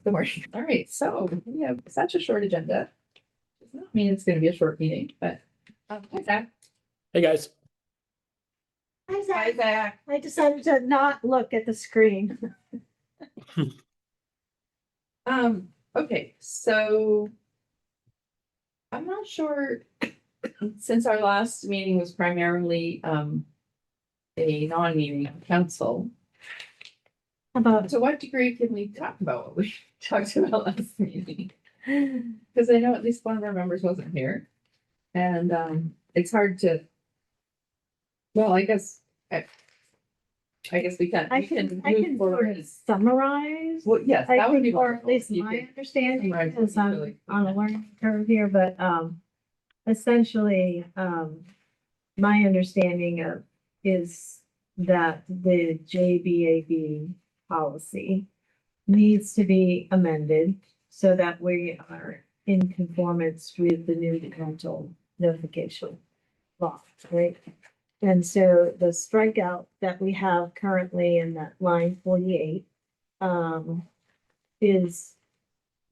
Good morning. All right, so we have such a short agenda. Does not mean it's gonna be a short meeting, but hi, Zach. Hey, guys. Hi, Hi, Zach. Zach. I decided to not look at the screen. Okay, so I'm not sure, since our last meeting was primarily a non-meeting of council, About, to what degree can we talk about what we talked about last meeting? Because I know at least one of our members wasn't here. And it's hard to. Well, I guess we can. I we can move sort forward. of summarize. Well, yes, I that would be think, or at wonderful. least You my could- understanding, Right, because you I'm really- on a learning curve here, but, essentially, my understanding of is that the JBAB policy needs to be amended so that we are in conformance with the new parental notification law, right? And so the strikeout that we have currently in that line 48 is,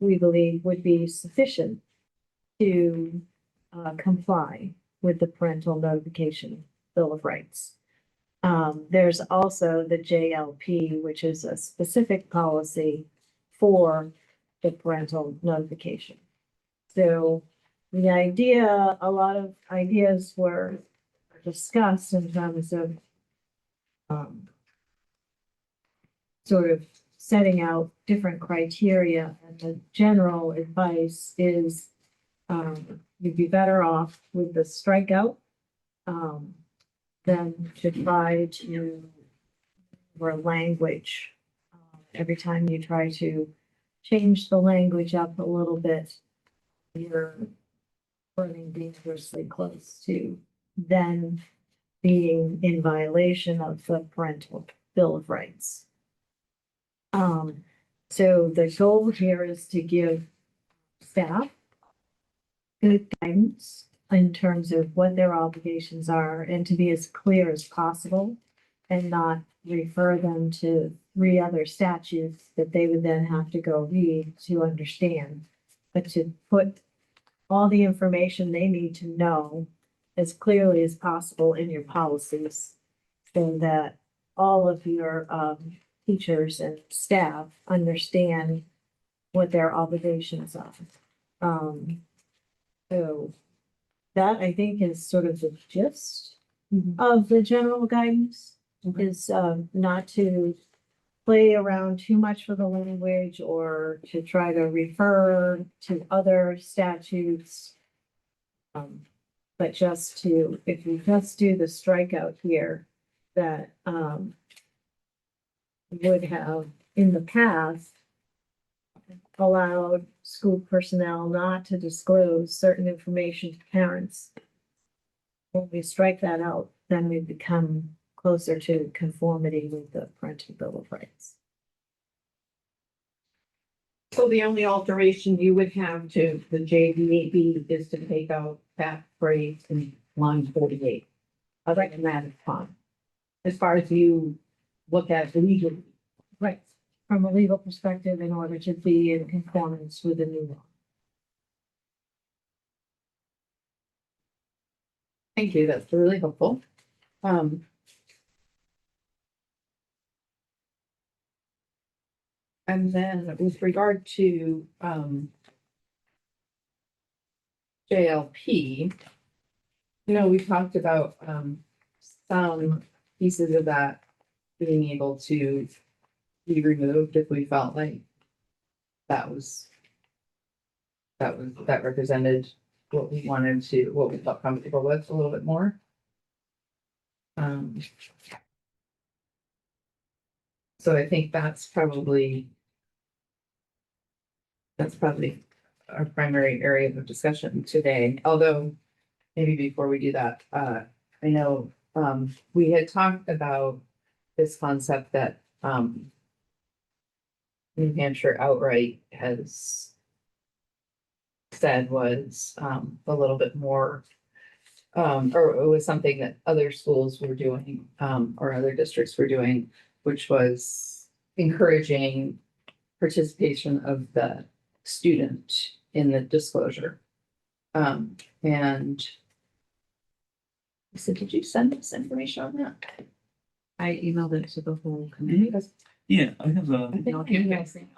we believe, would be sufficient to comply with the parental notification Bill of Rights. There's also the JLP, which is a specific policy for the parental notification. So the idea, a lot of ideas were discussed in terms of sort of setting out different criteria, and the general advice is you'd be better off with the strikeout than to try to or language. Every time you try to change the language up a little bit, you're running dangerously close to then being in violation of the parental Bill of Rights. So the goal here is to give staff good guidance in terms of what their obligations are and to be as clear as possible and not refer them to 3 other statutes that they would then have to go read to understand, but to put all the information they need to know as clearly as possible in your policies so that all of your teachers and staff understand what their obligations are. So that, I think, is sort of the gist of the general guidance, Okay. is not to play around too much with the language or to try to refer to other statutes. But just to, if you just do the strikeout here, that would have in the past allowed school personnel not to disclose certain information to parents. When we strike that out, then we become closer to conformity with the parental Bill of Rights. So the only alteration you would have to the JVAB is to take out that phrase in line 48. Other than that, it's fine. As far as you look at it legally. Right. From a legal perspective, in order to be in conformance with the new law. Thank you, that's really helpful. And then with regard to JLP, we talked about some pieces of that being able to be removed if we felt like that represented what we wanted to, what we felt comfortable with a little bit more. So I think that's probably our primary area of discussion today, although maybe before we do that, I know we had talked about this concept that New Hampshire outright has said was a little bit more, or it was something that other schools were doing, or other districts were doing, which was encouraging participation of the student in the disclosure. And so did you send us information on that? I emailed it to the whole committee. Because Yeah, I have a. I think my email's saying-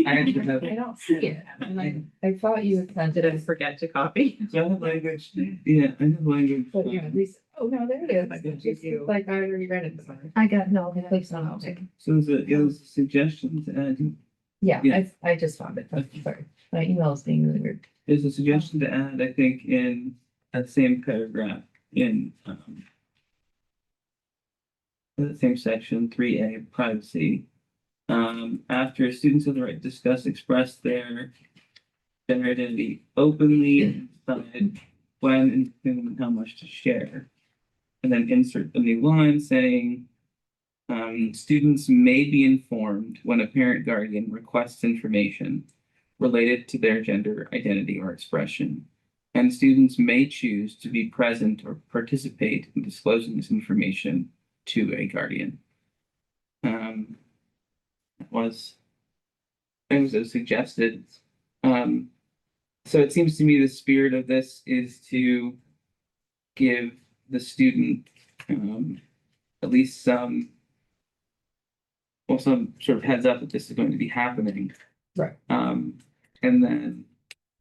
I actually have- I don't see it. And I thought you had sent it, forget to copy? So I have language, yeah, I have language. but yeah, at least, oh, no, there it is. I did It's you. like I already read it. I got, no, I clicked on it. So there's a suggestion to add, Yeah, Yeah. I just found it. I'm sorry. My email is being really weird. there's a suggestion to add, I think, in that same paragraph in, the same section, 3A, privacy. After students have the right to discuss, express their gender identity openly and decide when and whom and how much to share. And then insert a new line saying, students may be informed when a parent guardian requests information related to their gender identity or expression. And students may choose to be present or participate in disclosing this information to a guardian. It was suggested. So it seems to me the spirit of this is to give the student at least some sort of heads up that this is going to be happening. Right. And then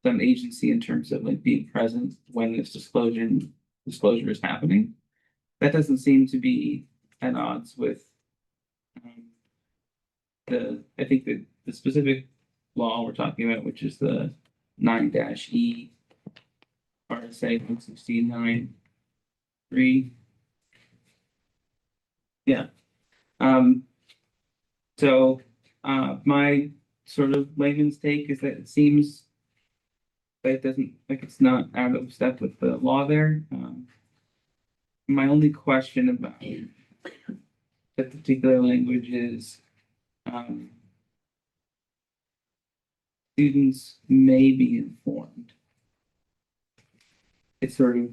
some agency in terms of like being present when this disclosure is happening. That doesn't seem to be at odds with I think the specific law we're talking about, which is the 9-E RSA 169(3). Yeah. So my sort of layman's take is that it seems that it doesn't, like, it's not out of step with the law there. My only question about that particular language is students may be informed. It's sort of,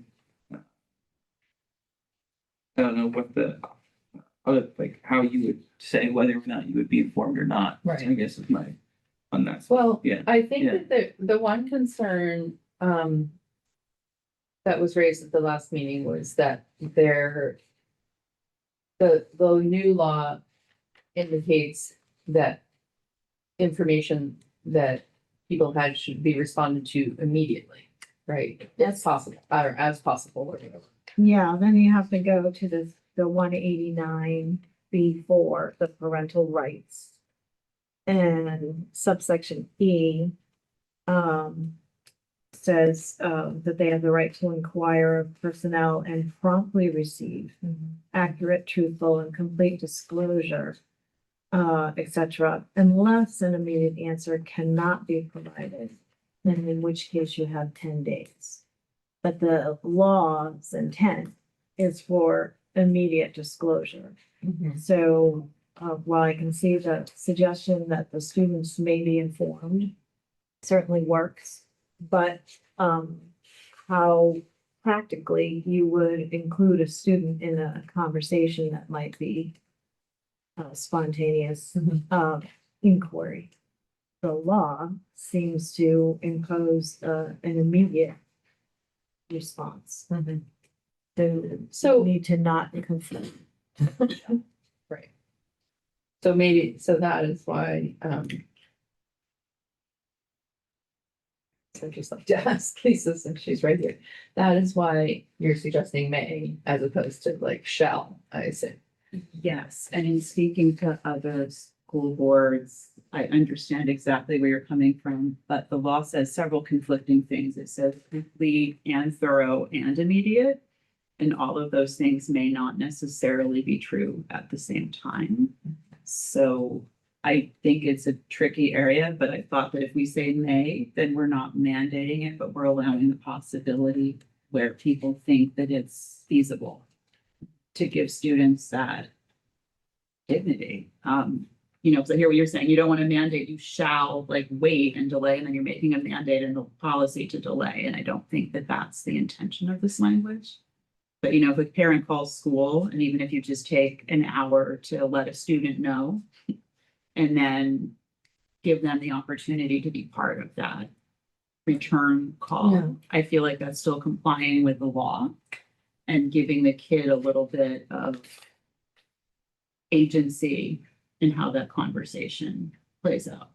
I don't know what the, like how you would say whether or not you would be informed or not. Right. I guess is my, on that. Well, Yeah, I think yeah. that the one concern, that was raised at the last meeting was that the new law indicates that information that people had should be responded to immediately, right? That's possible, or as possible, or whatever. Yeah, then you have to go to the 189(b)(4), the parental rights. And subsection E says that they have the right to inquire of personnel and promptly receive accurate, truthful, and complete disclosure, etc., unless an immediate answer cannot be provided, and in which case you have 10 days. But the law's intent is for immediate disclosure. So while I can see the suggestion that the students may be informed, certainly works, but how practically you would include a student in a conversation that might be spontaneous inquiry. The law seems to impose an immediate response. So So, need to not conflict. right. So maybe, so that is why, so I'd just like to ask Lisa, since she's right here, that is why you're suggesting may as opposed to like shall, I assume. Yes, and in speaking to other school boards, I understand exactly where you're coming from, but the law says several conflicting things. It says complete and thorough and immediate. And all of those things may not necessarily be true at the same time. So I think it's a tricky area, but I thought that if we say may, then we're not mandating it, but we're allowing the possibility where people think that it's feasible to give students that dignity. So I hear what you're saying. You don't want to mandate, you shall like wait and delay, and then you're making a mandate in the policy to delay. And I don't think that that's the intention of this language. But if a parent calls school, and even if you just take an hour to let a student know, and then give them the opportunity to be part of that return Yeah. call. I feel like that's still complying with the law and giving the kid a little bit of agency in how that conversation plays out.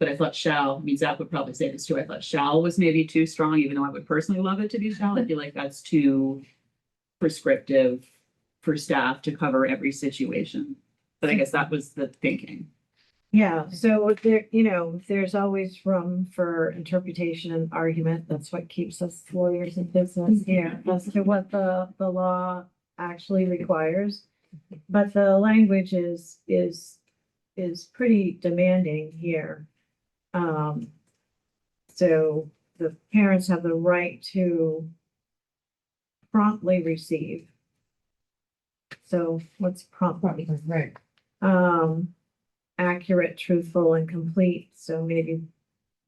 But I thought shall, I mean, Zach would probably say this too. I thought shall was maybe too strong, even though I would personally love it to be shall. I feel like that's too prescriptive for staff to cover every situation. But I guess that was the thinking. Yeah, so there, you know, there's always room for interpretation and argument. That's what keeps us lawyers in business here, as to what the law actually requires. But the language is pretty demanding here. So the parents have the right to promptly receive. So what's promptly? Right. Accurate, truthful, and complete. So maybe the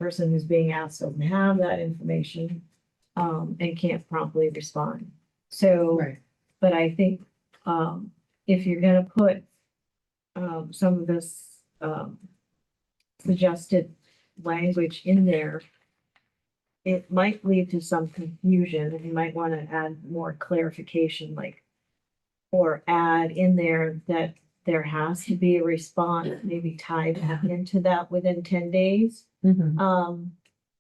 person who's being asked doesn't have that information, and can't promptly respond. So, Right. but I think, if you're gonna put, some of this, suggested language in there, it might lead to some confusion, and you might want to add more clarification, like, or add in there that there has to be a response, maybe tied back into that within 10 days. Mhm.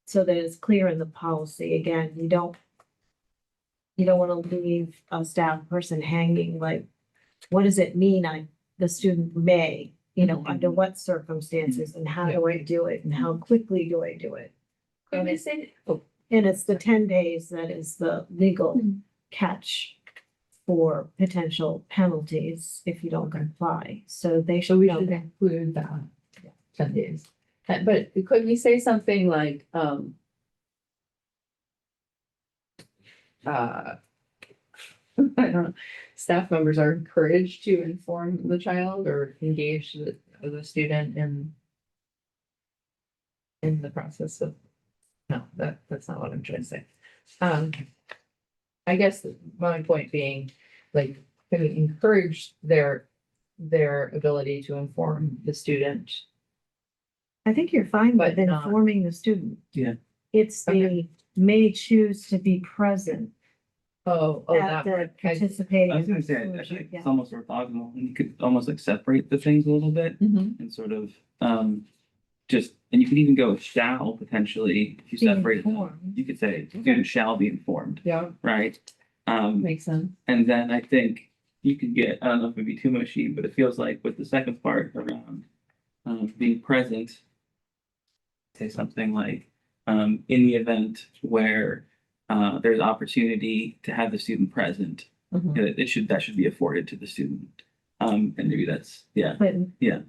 So that it's clear in the policy. Again, you don't want to leave a staff person hanging, like, what does it mean? The student may, under what circumstances, and how do I do it, and how quickly do I do it? Could And we it's, say, and it's the 10 days that is the legal catch for potential penalties if you don't comply. So they so should we know should that. include that, 10 days. But could we say something like, I don't know, staff members are encouraged to inform the child or engage the student in the process of, no, that's not what I'm trying to say. I guess my point being, like, can we encourage their ability to inform the student? I think you're fine with But not- informing the student. Yeah. It's the Okay. may choose to be present Oh, at that the part. participating. I was gonna say, I inclusion, think yeah. it's almost orthogonal, and you could almost like separate the things a little bit Mhm. and sort of, just, and you could even go with shall potentially, if you Be separate them. informed. You could say, student shall be informed, Yeah, right? makes sense. And then I think you could get, I don't know if it'd be too mushy, but it feels like with the second part around, being present, say something like, in the event where, there's opportunity to have the student present, Mhm. that should be afforded to the student. And maybe that's, yeah, But. Yeah.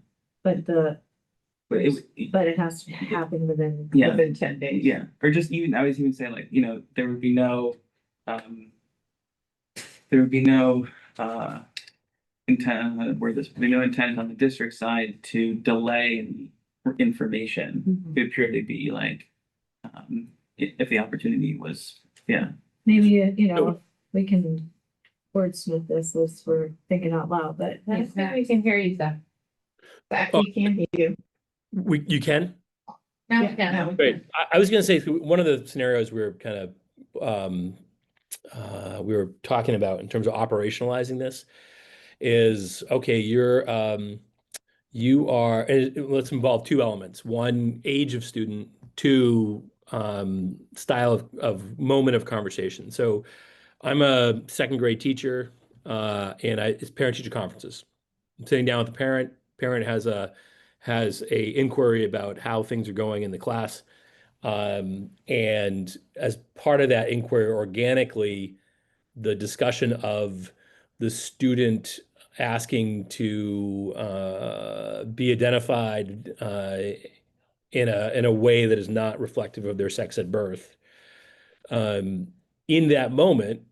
But but it, but it has to happen within. yeah, Within 10 days. yeah, or just even, I was even saying like, there would be no, intent, where there's no intent on the district side to delay any information. Mhm. It would purely be like, if the opportunity was, yeah. Maybe, we can wordsmith this as we're thinking out loud, but. That's good, we can hear you, Zach. That Oh. we can hear you. You can? Now, Yeah, yeah. now we Great. can. I was gonna say, one of the scenarios we were kind of, we were talking about in terms of operationalizing this is, okay, you are, and let's involve two elements. One, age of student, two, style of moment of conversation. So I'm a second grade teacher, and it's parent-teacher conferences. I'm sitting down with the parent has a inquiry about how things are going in the class. And as part of that inquiry, organically, the discussion of the student asking to be identified in a way that is not reflective of their sex at birth. In that moment,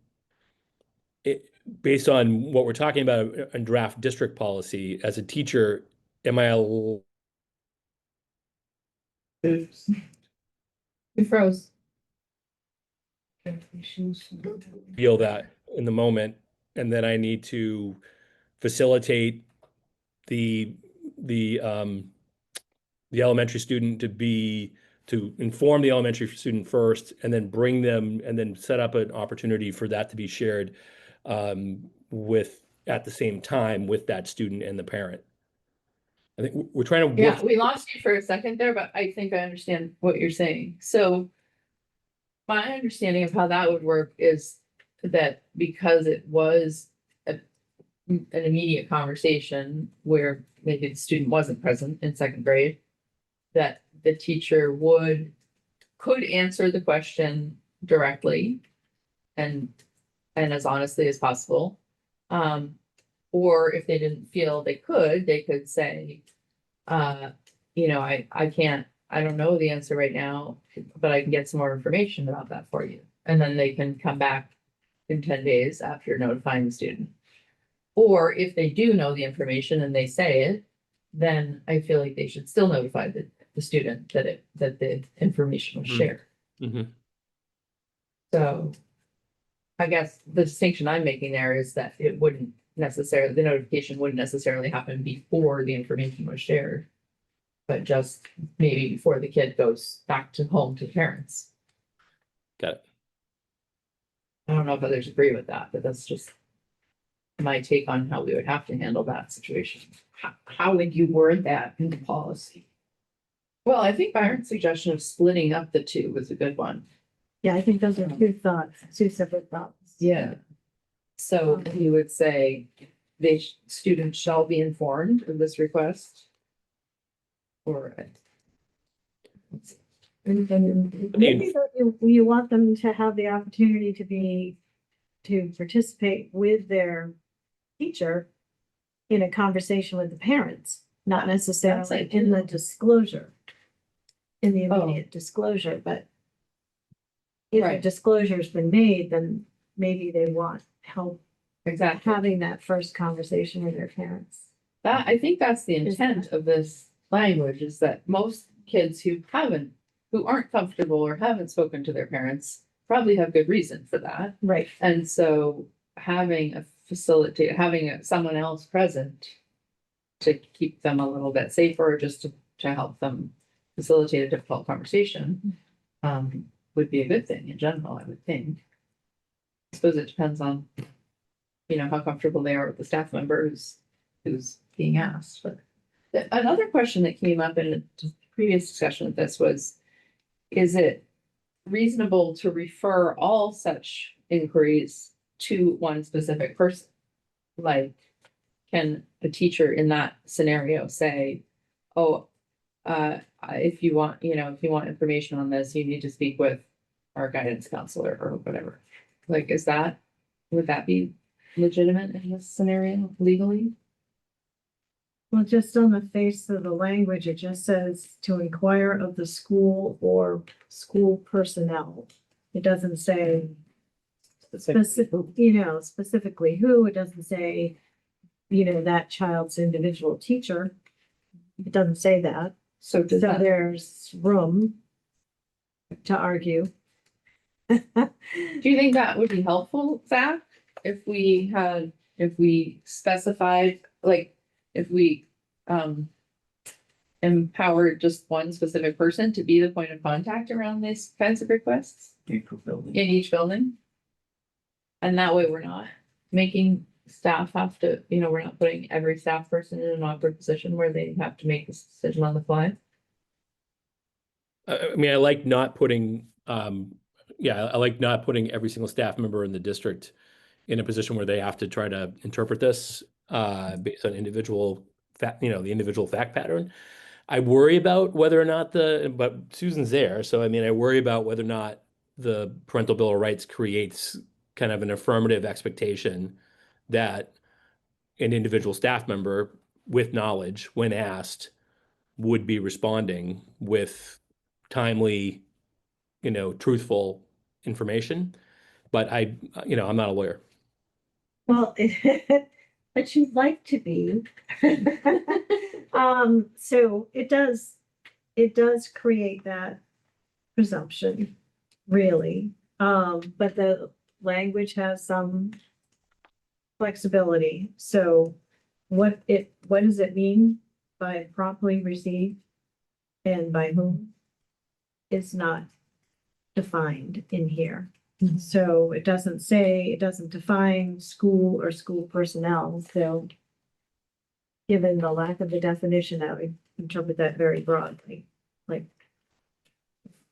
based on what we're talking about in draft district policy, as a teacher, am I Oops. You froze. feel that in the moment, and then I need to facilitate the the elementary student to inform the elementary student first, and then bring them, and then set up an opportunity for that to be shared at the same time with that student and the parent. I think we're trying to Yeah, work. we lost you for a second there, but I think I understand what you're saying. So my understanding of how that would work is that because it was an immediate conversation where maybe the student wasn't present in second grade, that the teacher could answer the question directly and as honestly as possible. Or if they didn't feel they could say, I don't know the answer right now, but I can get some more information about that for you. And then they can come back in 10 days after notifying the student. Or if they do know the information and they say it, then I feel like they should still notify the student that the information was Mhm. shared. Mhm. So I guess the distinction I'm making there is that the notification wouldn't necessarily happen before the information was shared, but just maybe before the kid goes back to home to parents. Got it. I don't know if others agree with that, but that's just my take on how we would have to handle that situation. How would you word that in the policy? Well, I think Byron's suggestion of splitting up the two was a good one. Yeah, I think those are two separate thoughts. Yeah. So he would say, students shall be informed of this request. Or. And maybe that you want them to have the opportunity to participate with their teacher in a conversation with the parents, not necessarily That's in the ideal. disclosure, in the Oh. immediate disclosure, but if a Right. disclosure's been made, then maybe they want help Exactly. having that first conversation with their parents. I think that's the Is intent of this language, is that most kids who aren't comfortable or haven't spoken to their parents probably have good reason for that. Right. And so having someone else present to keep them a little bit safer, just to help them facilitate a difficult conversation, would be a good thing in general, I would think. I suppose it depends on, how comfortable they are with the staff member who's being asked, but another question that came up in a previous discussion of this was, is it reasonable to refer all such inquiries to one specific person? Like, can a teacher in that scenario say, oh, if you want information on this, you need to speak with our guidance counselor or whatever? Like, would that be legitimate in this scenario legally? Well, just on the face of the language, it just says to inquire of the school or school personnel. It doesn't say specifically who, it doesn't say, that child's individual teacher. It doesn't say that. So So there's room to argue. do you think that would be helpful, Zach? If we specified, like, if we empowered just one specific person to be the point of contact around these kinds of requests April building. in each building? And that way we're not making staff have to, we're not putting every staff person in an awkward position where they have to make this decision on the fly. I mean, I like not putting, I like not putting every single staff member in the district in a position where they have to try to interpret this based on individual fact, the individual fact pattern. I worry about whether or not but Susan's there, so I mean, I worry about whether or not the parental bill of rights creates kind of an affirmative expectation that an individual staff member with knowledge, when asked, would be responding with timely, truthful information. But I'm not a lawyer. Well, but you'd like to be. So it does create that presumption, really. But the language has some flexibility. So what does it mean by promptly received? and by whom is not defined in here. Mhm. So it doesn't define school or school personnel, so given the lack of the definition, I would interpret that very broadly. Like,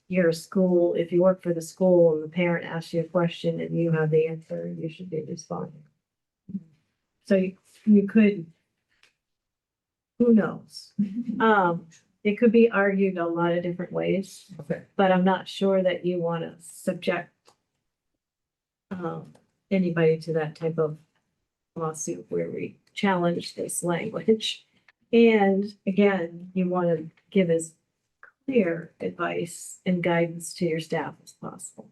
you're a school, if you work for the school and the parent asks you a question and you have the answer, you should be responding. So you could, who knows? It could be argued a lot of different ways, Okay. but I'm not sure that you want to subject anybody to that type of lawsuit where we challenge this language. And again, you want to give as clear advice and guidance to your staff as possible.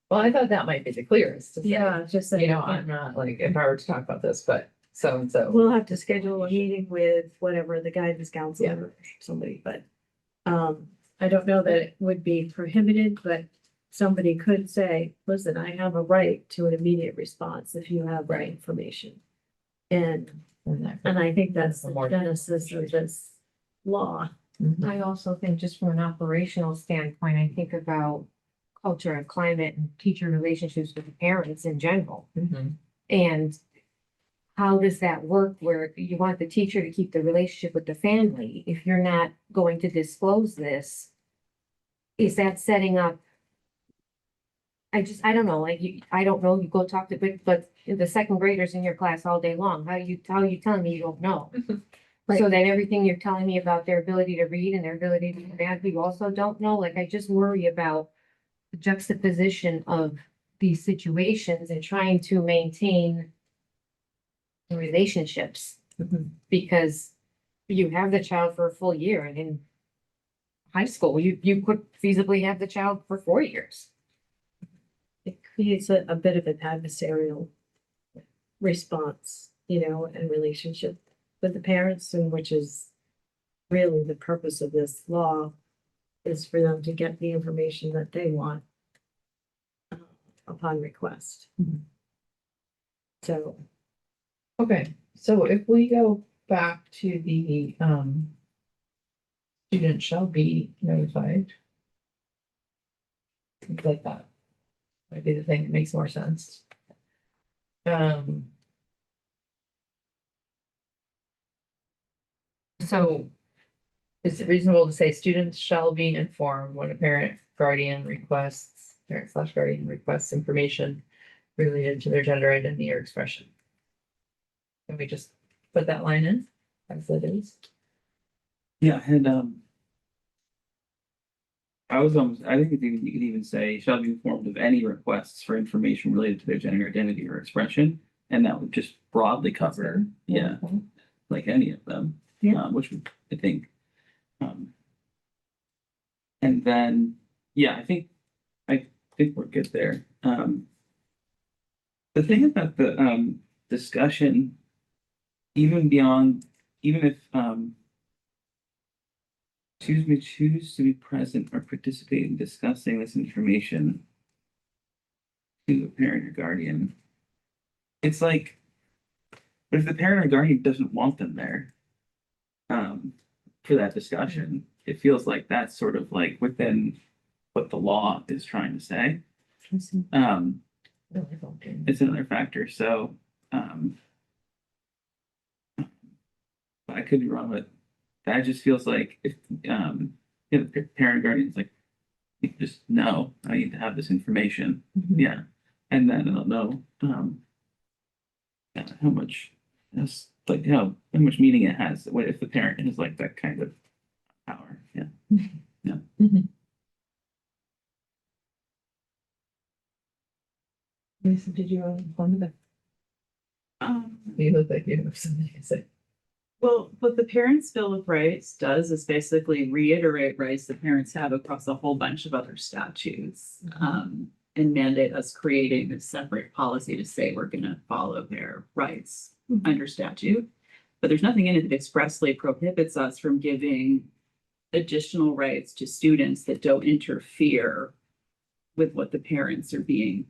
Well, I thought that might be the clearest. to say, Just that. You know, I'm not like, if I were to talk about this, but so and so. We'll have to schedule a meeting with whatever the guidance counselor or somebody, but I don't know that it would be prohibited, but somebody could say, listen, I have a right to an immediate response if you have the Right. information. And And I think that's the More- genesis of this law. Mhm. I also think just from an operational standpoint, I think about culture and climate and teacher relationships with the parents in general. Mhm. And how does that work where you want the teacher to keep the relationship with the family? If you're not going to disclose this, is that setting up? I don't know, like I don't know, you go talk to, but the second graders in your class all day long, how you telling me you don't know? So then everything you're telling me about their ability to read and their ability to math, you also don't know, like I just worry about the juxtaposition of these situations and trying to maintain the relationships, Mhm. because you have the child for a full year, and in high school, you could feasibly have the child for 4 years. It creates a bit of an adversarial response, and relationship with the parents, and which is really the purpose of this law, is for them to get the information that they want upon request. Mhm. So, Okay, so if we go back to the, student shall be notified. Things like that. Might be the thing that makes more sense. So is it reasonable to say students shall be informed when a parent slash guardian requests information related to their gender identity or expression? Can we just put that line in as it is? Yeah, I think you could even say shall be informed of any requests for information related to their gender identity or expression. And that would just broadly cover, yeah, like any of them. Yeah. Which I think. And then, yeah, I think we're good there. The thing about the discussion, even if choose to be present or participate in discussing this information to a parent or guardian. It's like, but if the parent or guardian doesn't want them there, for that discussion, it feels like that's sort of like within what the law is trying to say. It's another factor, so, I could be wrong, but that just feels like if, the parent guardian's like, you just know, I need to have this information, yeah, and then I'll know, how much, like, how much meaning it has, what if the parent has like that kind of power, yeah. Lisa, did you want to? You look like you have something to say. Well, what the Parents' Bill of Rights does is basically reiterate rights that parents have across a whole bunch of other statutes. And mandate us creating a separate policy to say we're gonna follow their rights under statute. But there's nothing in it that expressly prohibits us from giving additional rights to students that don't interfere with what the parents are being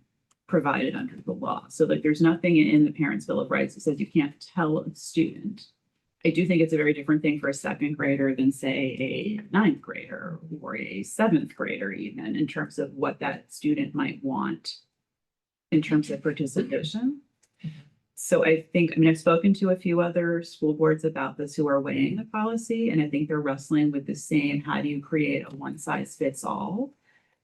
provided under the law. So like, there's nothing in the Parents' Bill of Rights that says you can't tell a student I do think it's a very different thing for a second grader than say a ninth grader or a seventh grader even in terms of what that student might want in terms of participation. So I think, I mean, I've spoken to a few other school boards about this who are weighing the policy, and I think they're wrestling with the same, how do you create a one size fits all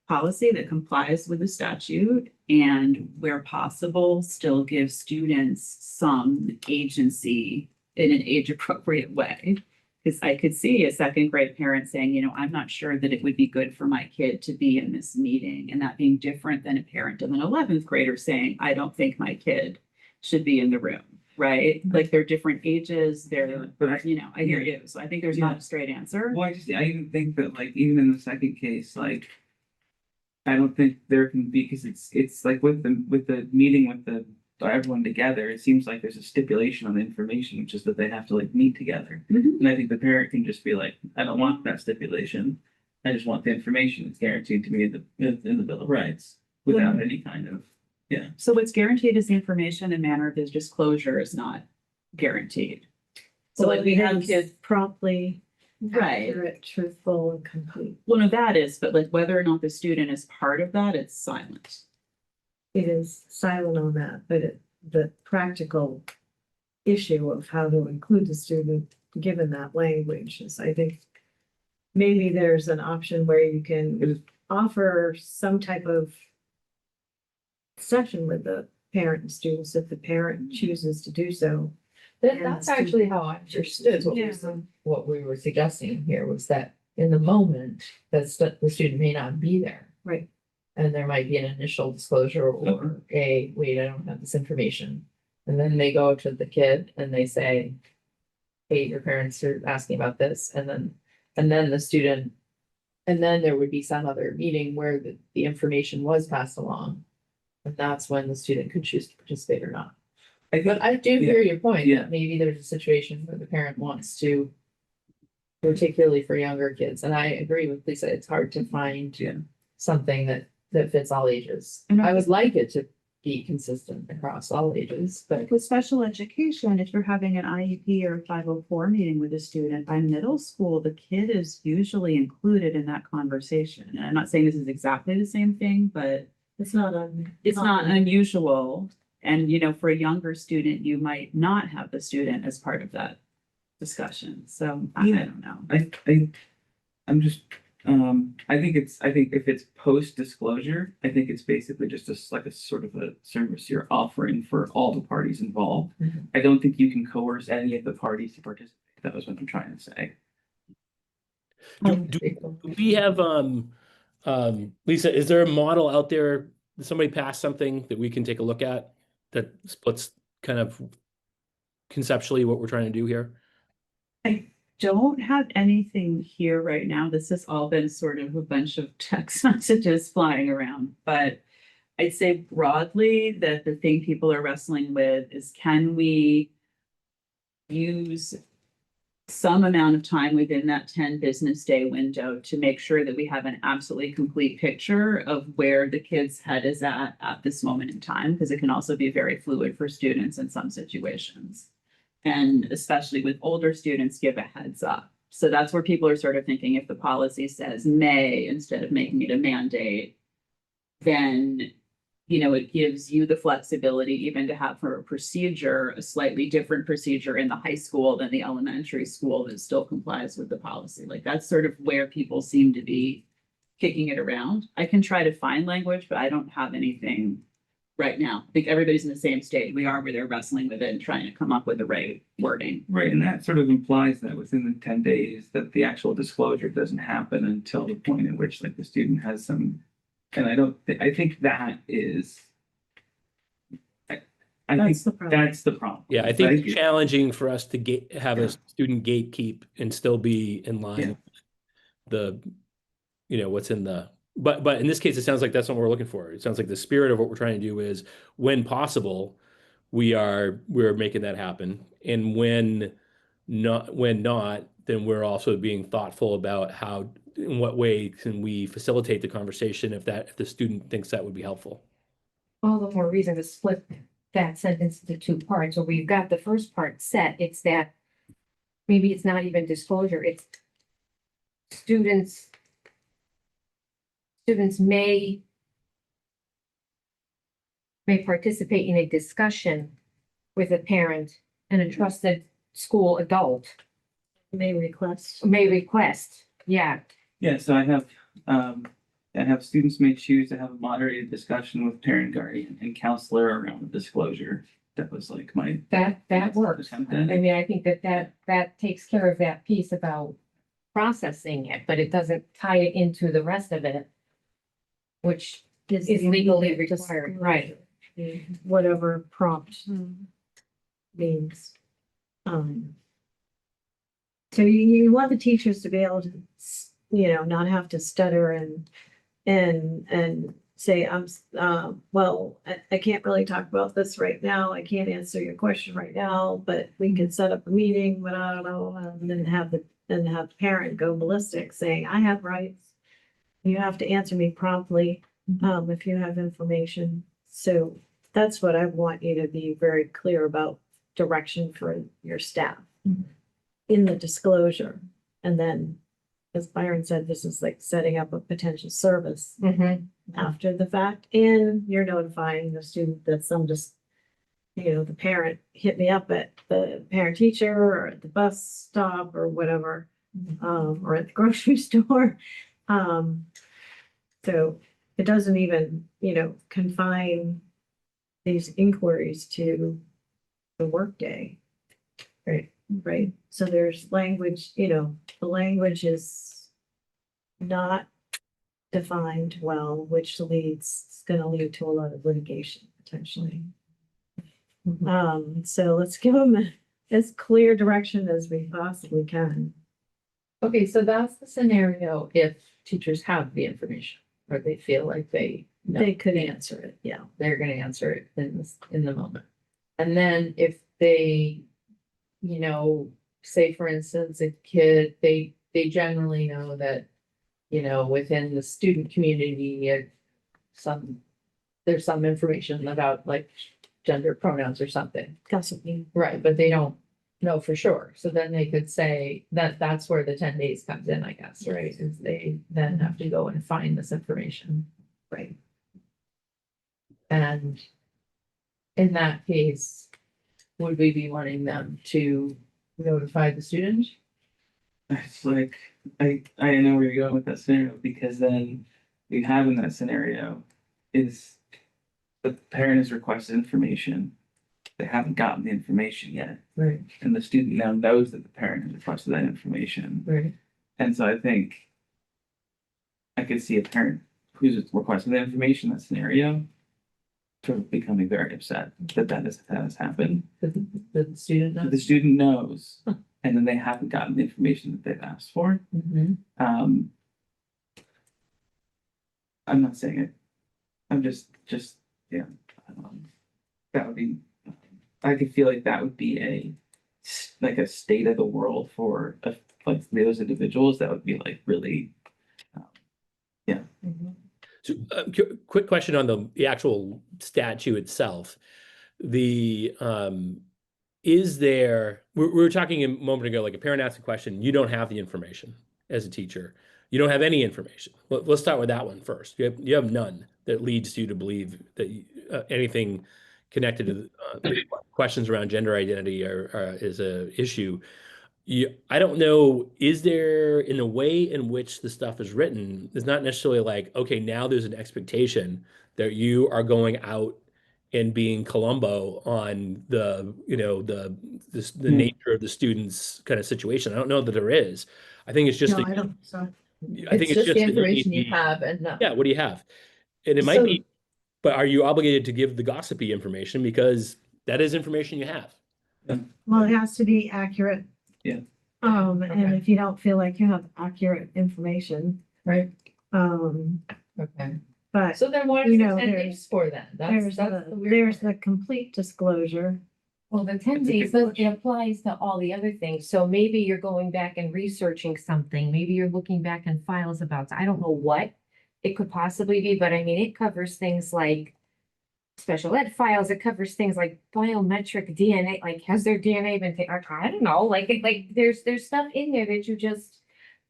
policy that complies with the statute and where possible, still gives students some agency in an age appropriate way. Because I could see a second grade parent saying, you know, I'm not sure that it would be good for my kid to be in this meeting, and that being different than a parent of an 11th grader saying, I don't think my kid should be in the room, right? Like they're different ages, they're, you know, I hear you. So I think there's not a straight answer. Well, I even think that like, even in the second case, like, I don't think there can be, because it's like with the meeting with the, everyone together, it seems like there's a stipulation on the information, which is that they have to like meet together. Mhm. And I think the parent can just be like, I don't want that stipulation. I just want the information that's guaranteed to me in the Bill of Rights without any kind of, So what's guaranteed is the information and manner of his disclosure is not guaranteed. So like we have kids, Promptly, right? accurate, truthful, and complete. Well, no, that is, but like whether or not the student is part of that, it's silent. It is silent on that, but the practical issue of how to include the student, given that language, is, I think, maybe there's an option where you It can is- offer some type of session with the parent and students if the parent chooses to do so. That's actually how I understood what we were suggesting here, was that in the moment, the student may not be there. Right. And there might be an initial disclosure or wait, I don't have this information. And then they go to the kid and they say, hey, your parents are asking about this, and then the student, and then there would be some other meeting where the information was passed along. And that's when the student could choose to participate or not. I think, But I do hear your point, Yeah. that maybe there's a situation where the parent wants to, particularly for younger kids, and I agree with Lisa, it's hard to find Yeah. something that fits all ages. And I would like it to be consistent across all ages, but With special education, if you're having an IEP or a 504 meeting with a student, by middle school, the kid is usually included in that conversation. And I'm not saying this is exactly the same thing, but It's not it's not unusual. And, you know, for a younger student, you might not have the student as part of that discussion. So I Yeah. don't know. I'm just, I think if it's post disclosure, I think it's basically just like a sort of a service you're offering for all the parties involved. Mhm. I don't think you can coerce any of the parties to participate. That was what I'm trying to say. Do we have, Lisa, is there a model out there? Did somebody pass something that we can take a look at that splits kind of conceptually what we're trying to do here? Don't have anything here right now. This has all been sort of a bunch of text messages flying around, but I'd say broadly that the thing people are wrestling with is, can we use some amount of time within that 10 business day window to make sure that we have an absolutely complete picture of where the kid's head is at this moment in time, because it can also be very fluid for students in some situations. And especially with older students, give a heads up. So that's where people are sort of thinking, if the policy says may instead of making it a mandate, then, you know, it gives you the flexibility even to have for a procedure, a slightly different procedure in the high school than the elementary school that still complies with the policy. Like that's sort of where people seem to be kicking it around. I can try to find language, but I don't have anything right now. I think everybody's in the same state we are, where they're wrestling with it and trying to come up with the right wording. Right, and that sort of implies that within the 10 days that the actual disclosure doesn't happen until the point at which like the student has some, and I think that is. I think That's the problem. that's the problem. Yeah, I think Thank it's you. challenging for us to have Yeah. a student gatekeep and still be in line Yeah. with the, you know, what's in the, but in this case, it sounds like that's what we're looking for. It sounds like the spirit of what we're trying to do is, when possible, we're making that happen. And when not, then we're also being thoughtful about how, in what way can we facilitate the conversation if the student thinks that would be helpful. All the more reason to split that sentence into two parts, where we've got the first part set, it's that maybe it's not even disclosure, it's students may participate in a discussion with a parent and a trusted school adult May request. may request, yeah. Yeah, so I have students may choose to have a moderated discussion with parent, guardian, and counselor around the disclosure. That was like my. That works. I attempt at it. mean, I think that takes care of that piece about processing it, but it doesn't tie it into the rest of it, which is the legally immediate required, right? disclosure, whatever prompt means. So you want the teachers to be able to, not have to stutter and say, well, I can't really talk about this right now. I can't answer your question right now, but we can set up a meeting, but I don't know, and then have the parent go ballistic saying, I have rights. You have to answer me promptly, if you have information. So that's what I want you to be very clear about, direction for your staff in the disclosure. And then, as Byron said, this is like setting up a potential service Mm-hmm. after the fact, and you're notifying the student that the parent hit me up at the parent teacher or at the bus stop or whatever, or at the grocery store. So it doesn't even, confine these inquiries to the workday. Right, so there's language, the language is not defined well, which it's gonna lead to a lot of litigation potentially. So let's give them as clear direction as we possibly can. Okay, so that's the scenario if teachers have the information, or they feel like they know They could the answer it, yeah. they're gonna answer it in the moment. And then if they, say for instance, a kid, they generally know that, within the student community, there's some information about like gender pronouns or something. Gossiping. Right, but they don't know for sure. So then they could say that that's where the 10 days comes in, I guess, right? Is they then have to go and find this information. Right. And in that case, would we be wanting them to notify the student? It's like, I know where you're going with that scenario, because then you have in that scenario is the parent has requested information. They haven't gotten the information yet, Right, and the student now knows that the parent has requested that information. right. And so I think I could see a parent who's requesting the information in that scenario sort of becoming very upset that has happened. The student So the knows. student knows, and then they haven't gotten the information that they've asked for. Mhm. I'm not saying it. I'm just, yeah. That would be, I could feel like that would be like a state of the world for like those individuals. That would be like really, So, quick question on the actual statute itself. Is there, we were talking a moment ago, like a parent asks a question, you don't have the information as a teacher. You don't have any information. Let's start with that one first. You have none that leads you to believe that anything connected to questions around gender identity is a issue. I don't know, is there, in the way in which the stuff is written, is not necessarily like, okay, now there's an expectation that you are going out and being Columbo on the nature of the student's kind of situation. I don't know that there is. I think it's just, No, that- I don't, so. I think It's just the that you information need you have and not. yeah, what do you have? And it might So- be, but are you obligated to give the gossipy information because that is information you have? Well, it has to be accurate. Yeah. And Okay. if you don't feel like you have accurate information, Right, um, okay. but So then what You is know, the 10 there's- days for then? there's That's the weird there's part. the complete disclosure. Well, the 10 That's a days, good it applies to all the other things. So maybe you're going back and researching something. Maybe you're looking back in files about, I don't know what it could possibly be, but I mean, it covers things like special ed files, it covers things like biometric DNA, like has their DNA been taken? I don't know, like there's stuff in there that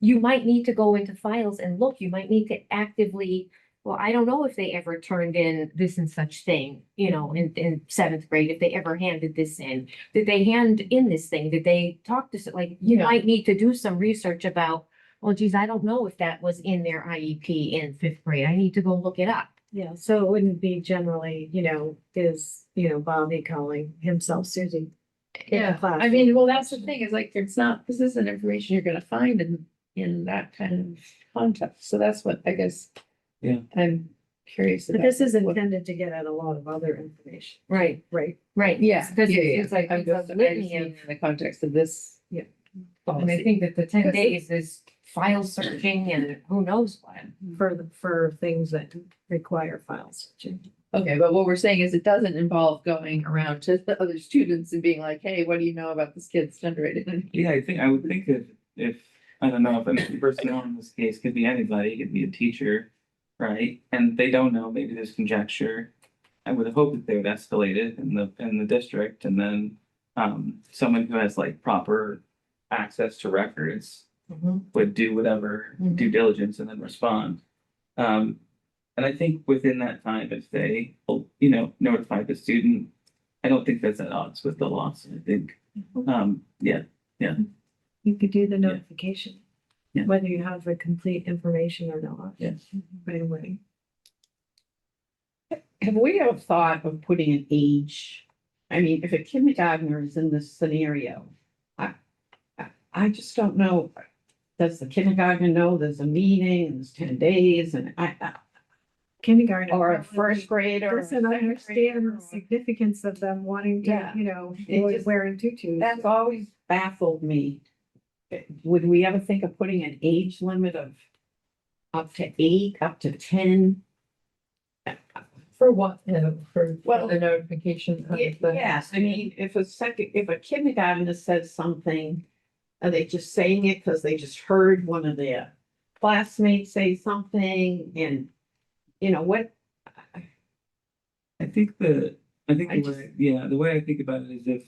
you might need to go into files and look, you might need to actively, well, I don't know if they ever turned in this and such thing, you know, in seventh grade, if they ever handed this in. Did they hand in this thing? Did they talk to, like, you Yeah. might need to do some research about, well, geez, I don't know if that was in their IEP in fifth grade. I need to go look it up. Yeah, so it wouldn't be generally, Bobby calling himself Susie. in the Yeah, I classroom. mean, well, that's the thing, is like, it's not, this isn't information you're gonna find in that kind of context, so that's what, I guess. Yeah. I'm curious But about. this is what- intended to get at a lot of other information, Right, right? right. Yeah, Because yeah, yeah. it's like, I'm it's a just, I just litany mean of, in the context of this. Yeah. and I Policy. think that the 10 days is file searching and who knows what. For things that require file searching. Okay, but what we're saying is it doesn't involve going around to the other students and being like, hey, what do you know about this kid's gender identity? Yeah, I would think if, I don't know, if a personnel in this case could be anybody, it could be a teacher, right? And they don't know, maybe there's conjecture. I would have hoped that they would escalate it in the district, and then, someone who has like proper access to records would do whatever due diligence and then respond. And I think within that time, if they, notify the student, I don't think that's at odds with the loss. I think, yeah, You could do the notification. Yeah. Whether you have the complete information or not. Yes. Right away. Have we ever thought of putting an age? I mean, if a kindergartner is in this scenario, I just don't know. Does the kindergartner know there's a meeting and there's 10 days and Kindergarten. or a first grader? or a Doesn't second understand grader, the or- significance of them wanting to, Yeah. It boys just- wearing tutus. That's always baffled me. Would we ever think of putting an age limit of up to 8, up to 10? For what, for Well, the notification of the. Yes, I mean, if a kindergartner says something, are they just saying it because they just heard one of their classmates say something and, what? I think the I way I think about it is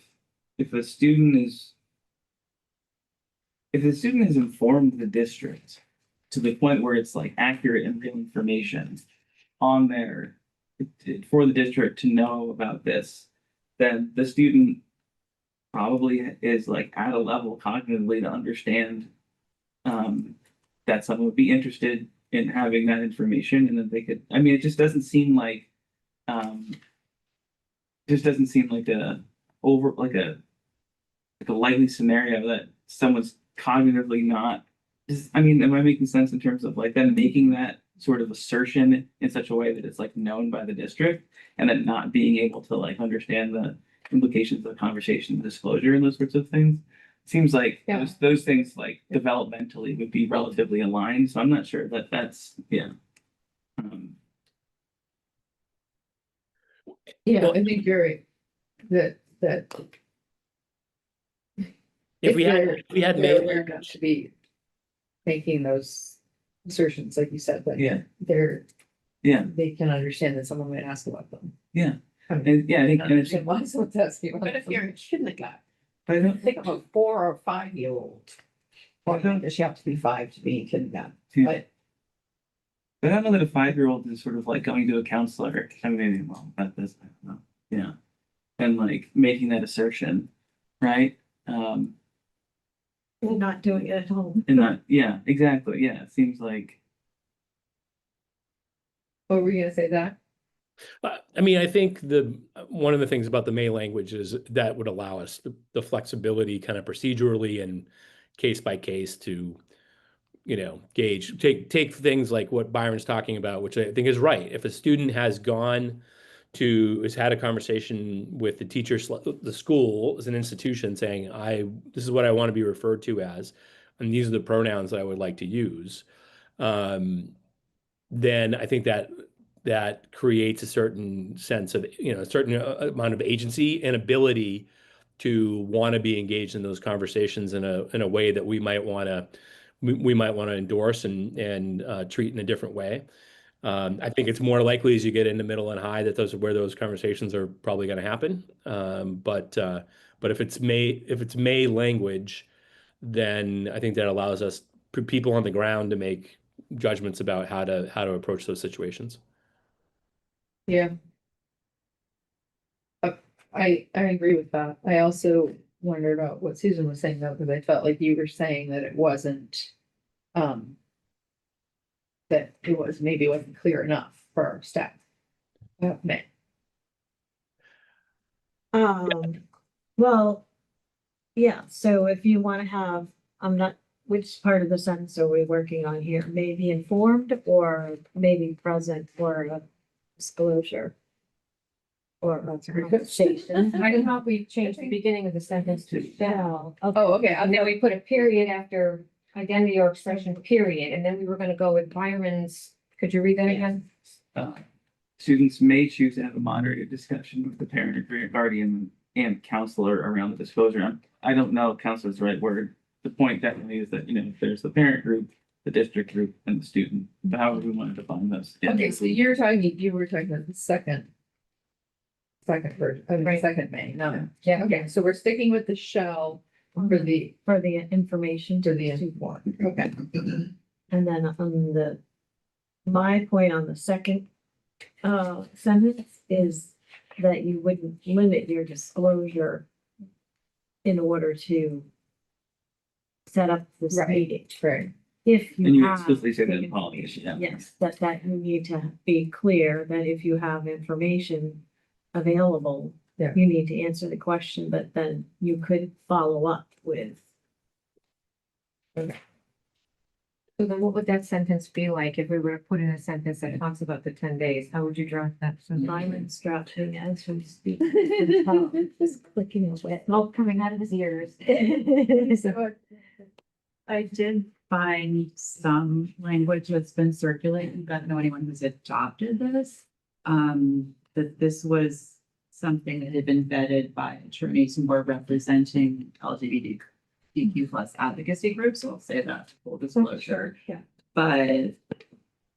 if a student is if the student has informed the district to the point where it's like accurate and real information on there for the district to know about this, then the student probably is like at a level cognitively to understand that someone would be interested in having that information, and that they could, I mean, it just doesn't seem like a likely scenario that someone's cognitively not. I mean, am I making sense in terms of like them making that sort of assertion in such a way that it's like known by the district, and then not being able to like understand the implications of the conversation, disclosure, and those sorts of things? Seems like Yeah. those things like developmentally would be relatively aligned, so I'm not sure that that's, yeah. Yeah, Well- I think you're right, that. If we they're- had they're May aware enough to be making those assertions, like you said, but Yeah. they can understand that someone might ask about them. Yeah. I mean, And yeah, I think, and it's, understand why someone's asking about But if you're them. in kindergarten, I don't, think of a 4 or 5-year-old. Well, I guess you have to be 5 to be in kindergarten, Yeah. but I don't know that a 5-year-old is sort of like going to a counselor. I mean, maybe, well, that this, I don't know. Yeah. And like making that assertion, right? And not doing it at home. And not, yeah, exactly. Yeah, it seems like, What were you gonna say, that? I mean, I think one of the things about the May language is that would allow us the flexibility kind of procedurally and case by case to, take things like what Byron's talking about, which I think is right. If a student has had a conversation with the teacher, the school as an institution saying, this is what I want to be referred to as, and these are the pronouns that I would like to use, then I think that creates a certain sense of, a certain amount of agency and ability to want to be engaged in those conversations in a way that we might want to endorse and treat in a different way. I think it's more likely as you get into middle and high that those are where those conversations are probably going to happen. But if it's May language, then I think that allows us people on the ground to make judgments about how to approach those situations. Yeah. I agree with that. I also wondered about what Susan was saying though, because I felt like you were saying that it wasn't, that maybe it wasn't clear enough for our staff. May. Well, yeah, so if you want to have, I'm not, which part of the sentence are we working on here? Maybe informed or maybe present for a disclosure? Or a conversation? I don't know if we changed the beginning of the sentence to shall. Oh, okay. And then we put a period after identity or expression, period, and then we were gonna go with Byron's, could you read that again? Students may choose to have a moderated discussion with the parent or guardian and counselor around the disclosure. I don't know if counselor is the right word. The point definitely is that, there's the parent group, the district group, and the student, but however we want to define this. Okay, so you were talking about the second version, Right. second May, no. Yeah. Okay, so we're sticking with the shell for the Information to the one. Okay. And then on my point on the second sentence is that you wouldn't limit your disclosure in order to set up this Right. meeting. Right. If And you you have. explicitly say that in the policy, information. yeah. Yes, that you need to be clear that if you have information available, Yeah. you need to answer the question, but then you could follow up with. So then what would that sentence be like if we were to put in a sentence that talks about the 10 days? How would you draft that? Byron's drafting as we speak. Just clicking away. Smoke coming out of his ears. I did find some language that's been circulating, I don't know anyone who's adopted this. That this was something that had been vetted by attorneys who were representing LGBTQ plus advocacy groups, so I'll say that full disclosure. Yeah. But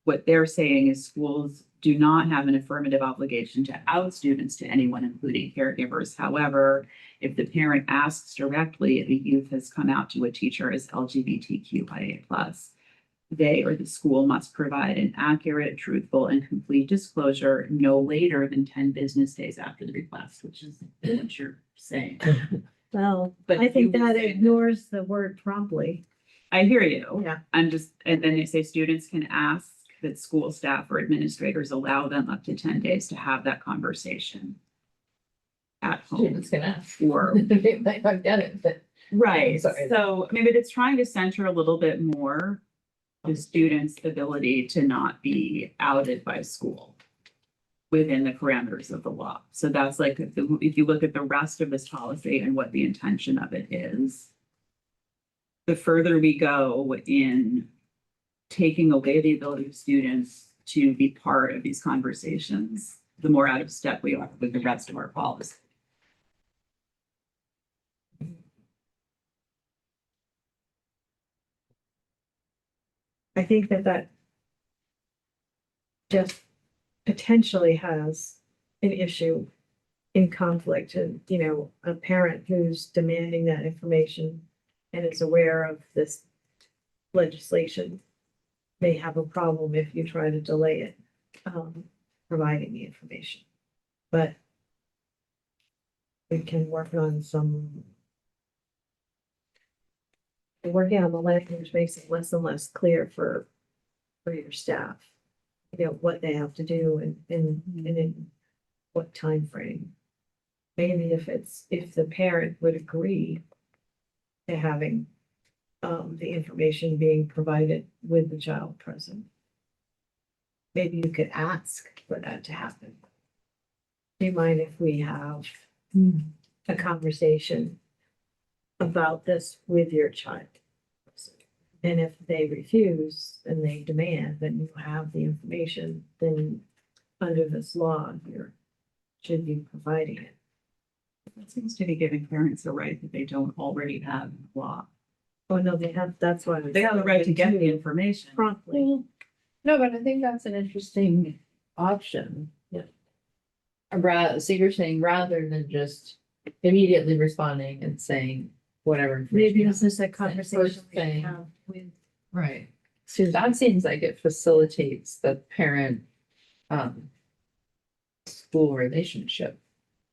what they're saying is schools do not have an affirmative obligation to out students to anyone, including caregivers. However, if the parent asks directly if a youth has come out to a teacher as LGBTQIA+, they or the school must provide an accurate, truthful, and complete disclosure no later than 10 business days after the request, which is what you're saying. Well, But I think you would that say that- ignores the word promptly. I hear you. Yeah. And then they say students can ask that school staff or administrators allow them up to 10 days to have that conversation at home. Students can ask. Or, They might not get it, but. right, Sorry. so, I mean, but it's trying to center a little bit more the student's ability to not be outed by school within the parameters of the law. So that's like, if you look at the rest of this policy and what the intention of it is, the further we go in taking away the ability of students to be part of these conversations, the more out of step we are with the rest of our policy. I think that just potentially has an issue in conflict and, a parent who's demanding that information and is aware of this legislation may have a problem if you try to delay it, providing the information. But we can work on working on the language makes it less and less clear for your staff. What they have to do and in what time frame. Maybe if the parent would agree to having the information being provided with the child present. Maybe you could ask for that to happen. Do you mind if we have a conversation about this with your child? And if they refuse and they demand, then you have the information, then under this law, you should be providing it. It seems to be giving parents a right that they don't already have in the law. Oh, no, that's why. They have the right to get the information. Promptly. No, but I think that's an interesting option. Yeah. So you're saying rather than just immediately responding and saying whatever. Maybe information this is a First conversation we should thing. have with Right. Susan. That seems like it facilitates the parent, school relationship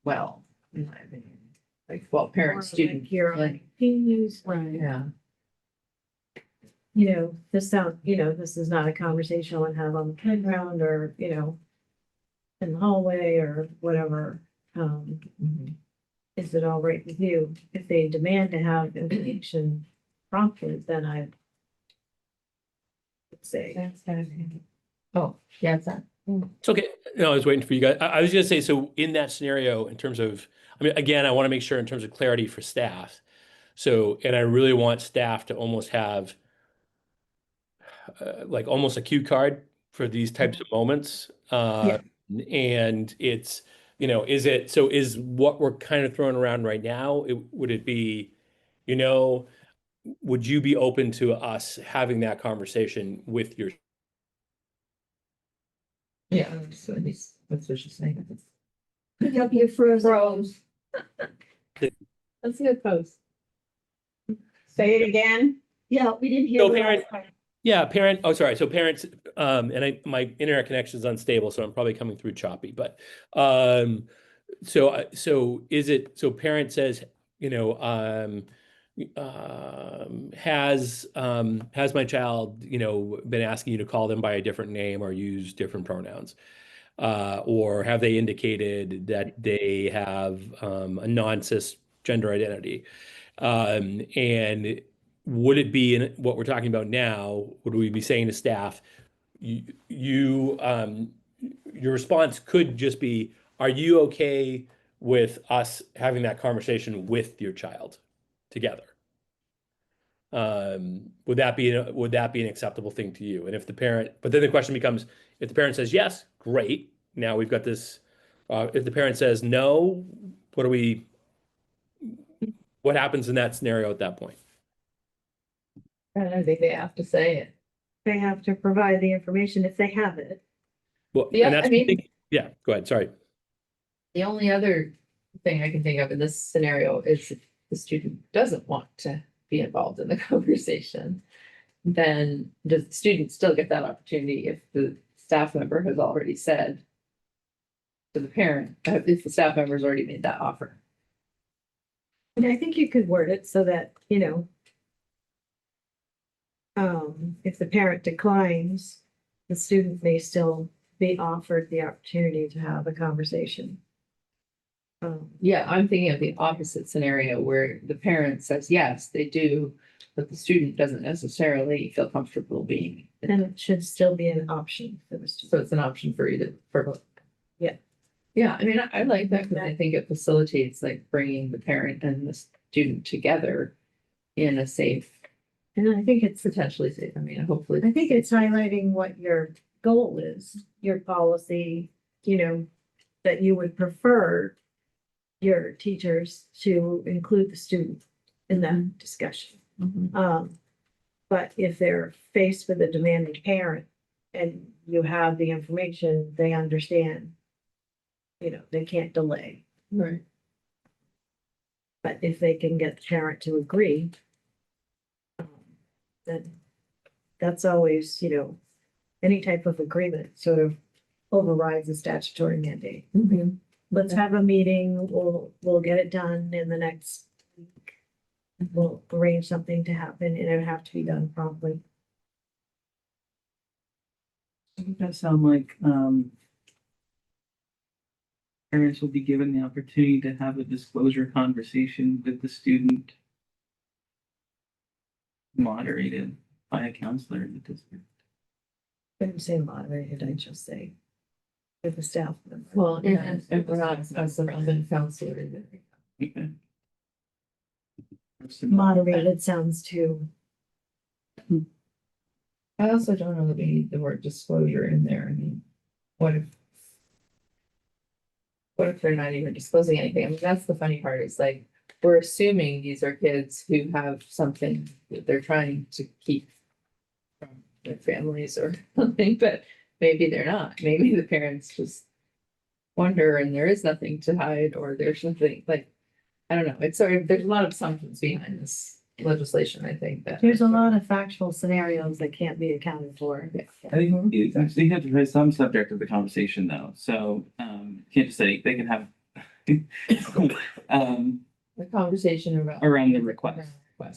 well, in my opinion. Like, well, More parent, like student. Your like, IEPs, right? Yeah, You know, this is not a conversation I want to have on the playground or, in the hallway or whatever. mhm. Is it all right with you? If they demand to have information promptly, then I would say. Oh, yeah, it's that. It's okay. No, I was waiting for you guys. I was gonna say, so in that scenario, in terms of, I mean, again, I want to make sure in terms of clarity for staff. So, and I really want staff to almost have like almost a cue card for these types of moments. Yeah. And it's, is what we're kind of throwing around right now, would it be, would you be open to us having that conversation with your Yeah, so at least, that's what she's saying. Pick up your frozen. Pros. That's a good post. Say it again. Yeah, we didn't hear So the parent- last part. Yeah, so parents, my internet connection is unstable, so I'm probably coming through choppy, but, so is it, so parent says, has my child, been asking you to call them by a different name or use different pronouns? Or have they indicated that they have, a non-cisgender identity? And would it be in what we're talking about now, would we be saying to staff, your response could just be, are you okay with us having that conversation with your child together? Would that be an acceptable thing to you? And if the parent, but then the question becomes, if the parent says yes, great. Now we've got this. If the parent says no, what happens in that scenario at that point? I think they have to say it. They have to provide the information if they have it. Well, Yeah, and that's, I mean- yeah, go ahead. Sorry. The only other thing I can think of in this scenario is if the student doesn't want to be involved in the conversation, then does the student still get that opportunity if the staff member has already said to the parent, if the staff member's already made that offer? And I think you could word it so that, if the parent declines, the student may still be offered the opportunity to have a conversation. Yeah, I'm thinking of the opposite scenario where the parent says, yes, they do, but the student doesn't necessarily feel comfortable being. Then it should still be an option for the student. So it's an option for you to, for. Yeah. Yeah, I mean, I like that because I think it facilitates like bringing the parent and the student together in a safe, And I think it's, potentially safe, I mean, hopefully. I think it's highlighting what your goal is, your policy, that you would prefer your teachers to include the student in that discussion. Mhm. But if they're faced with a demanding parent and you have the information, they understand, they can't delay. Right. But if they can get the parent to agree, then that's always, any type of agreement sort of overrides the statutory mandate. Mhm. Let's have a meeting, we'll get it done in the next week. We'll arrange something to happen and it'll have to be done promptly. It does sound like, parents will be given the opportunity to have a disclosure conversation with the student moderated by a counselor in the district. I didn't say moderated, I just say with the staff member. Well, and perhaps as a relevant counselor. Okay. Moderated sounds too, I also don't know that we need the word disclosure in there, I mean, what if they're not even disclosing anything? I mean, that's the funny part, is like, we're assuming these are kids who have something that they're trying to keep from their families or something, but maybe they're not. Maybe the parents just wonder and there is nothing to hide, or there's something like, I don't know. It's sort of, there's a lot of assumptions behind this legislation, I think that. There's a lot of factual scenarios that can't be accounted for. I think it's actually have to be some subject of the conversation though, so, can't just say, they can have. The conversation about. Around the request.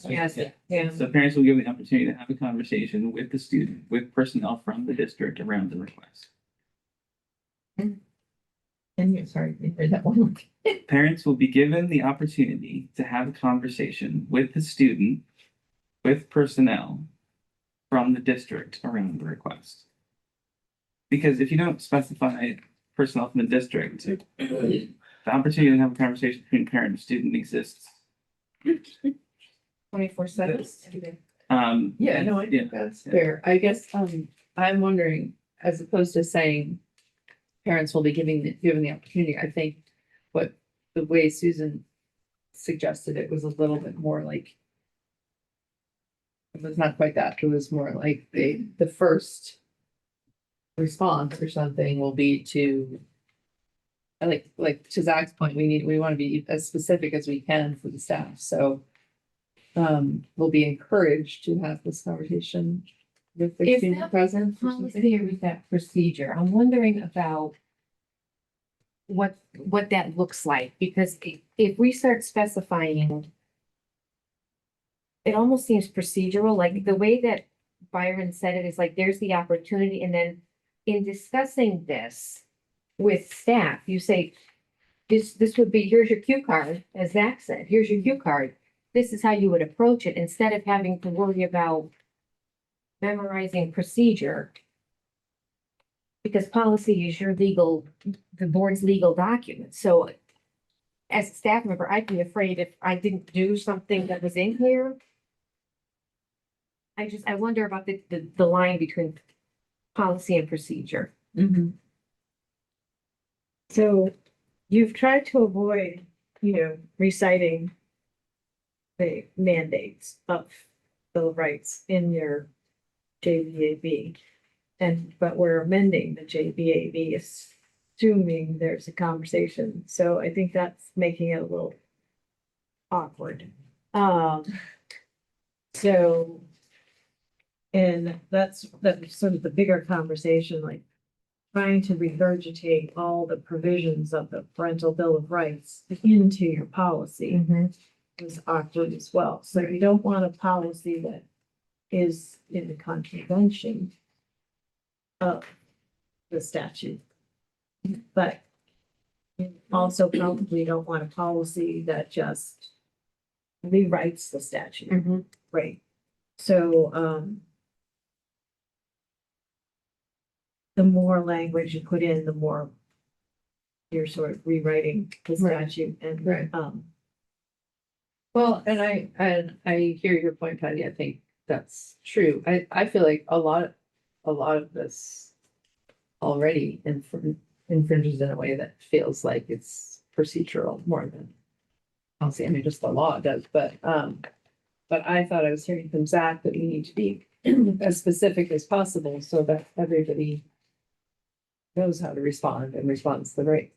Yes, Yeah. yeah. So parents will give the opportunity to have a conversation with the student, with personnel from the district around the request. And you're sorry, you heard that one. Parents will be given the opportunity to have a conversation with the student, with personnel from the district around the request. Because if you don't specify personnel from the district, the opportunity to have a conversation between parent and student exists. 24/7. Yeah, no, I Yeah. think that's fair. I guess, I'm wondering, as opposed to saying parents will be given the opportunity, I think what the way Susan suggested it was a little bit more like it was not quite that. It was more like the first response or something will be to like to Zach's point, we want to be as specific as we can for the staff. So we'll be encouraged to have this conversation with the Is student that present. or something. Policy or with that procedure, I'm wondering about what that looks like, because if we start specifying, it almost seems procedural, like the way that Byron said it is like, there's the opportunity, and then in discussing this with staff, you say, this would be, here's your cue card, as Zach said, here's your cue card. This is how you would approach it, instead of having to worry about memorizing procedure. Because policy is the board's legal document, so as a staff member, I'd be afraid if I didn't do something that was in here. I wonder about the line between policy and procedure. Mhm. So you've tried to avoid, reciting the mandates of Bill of Rights in your JVAB. But we're amending the JVAB, assuming there's a conversation. So I think that's making it a little awkward. So, and that's sort of the bigger conversation, like trying to regurgitate all the provisions of the parental bill of rights into your policy is awkward as well. So you don't want a policy that is in the contravention of the statute. But you also probably don't want a policy that just rewrites the statute, right? So, the more language you put in, the more you're sort of rewriting the Right. statute and, Right. Well, and I hear your point, Patty. I think that's true. I feel like a lot of this already infringes in a way that feels like it's procedural more than policy. I mean, just the law does, but I thought I was hearing from Zach that we need to be as specific as possible so that everybody knows how to respond and responds the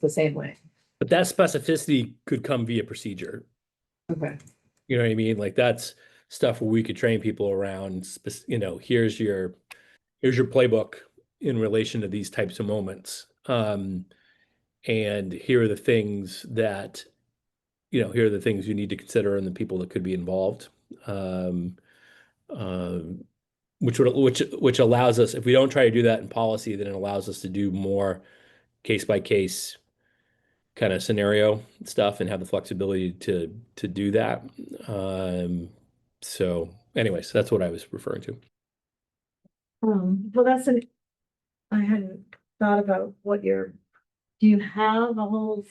same way. But that specificity could come via procedure. Okay. You know what I mean? Like that's stuff where we could train people around, here's your playbook in relation to these types of moments. And here are the things that, here are the things you need to consider and the people that could be involved. Which allows us, if we don't try to do that in policy, then it allows us to do more case by case kind of scenario stuff and have the flexibility to do that. So anyways, that's what I was referring to. well, I hadn't thought about do you have a whole,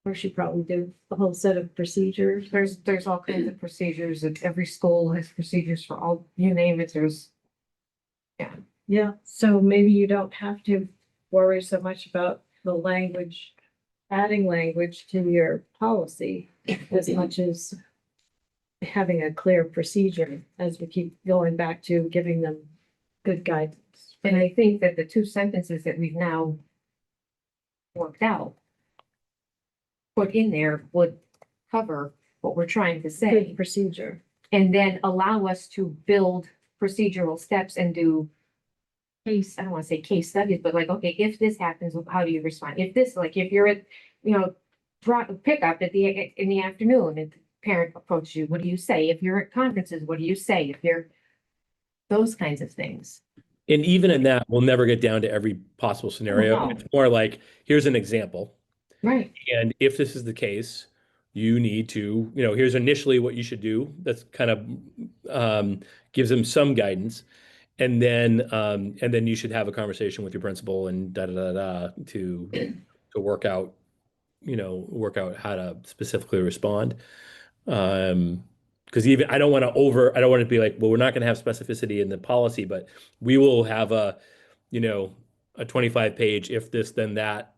or should probably do a whole set of procedures? There's all kinds of procedures, and every school has procedures for all, you name it, Yeah, so maybe you don't have to worry so much about the language, adding language to your policy as much as having a clear procedure as we keep going back to giving them good guidance. And I think that the two sentences that we've now worked out put in there would cover what we're trying to say. Good procedure. And then allow us to build procedural steps and do case, I don't wanna say case studies, but like, okay, if this happens, how do you respond? If this, like, if you're at, pickup in the afternoon and the parent approaches you, what do you say? If you're at conferences, what do you say? If you're, those kinds of things. And even in that, we'll never get down to every possible scenario. No. It's more like, here's an example. Right. And if this is the case, you need to, here's initially what you should do. That's kind of gives them some guidance. And then you should have a conversation with your principal and to work out, how to specifically respond. Because even I don't want to be like, well, we're not going to have specificity in the policy, but we will have a 25-page if this then that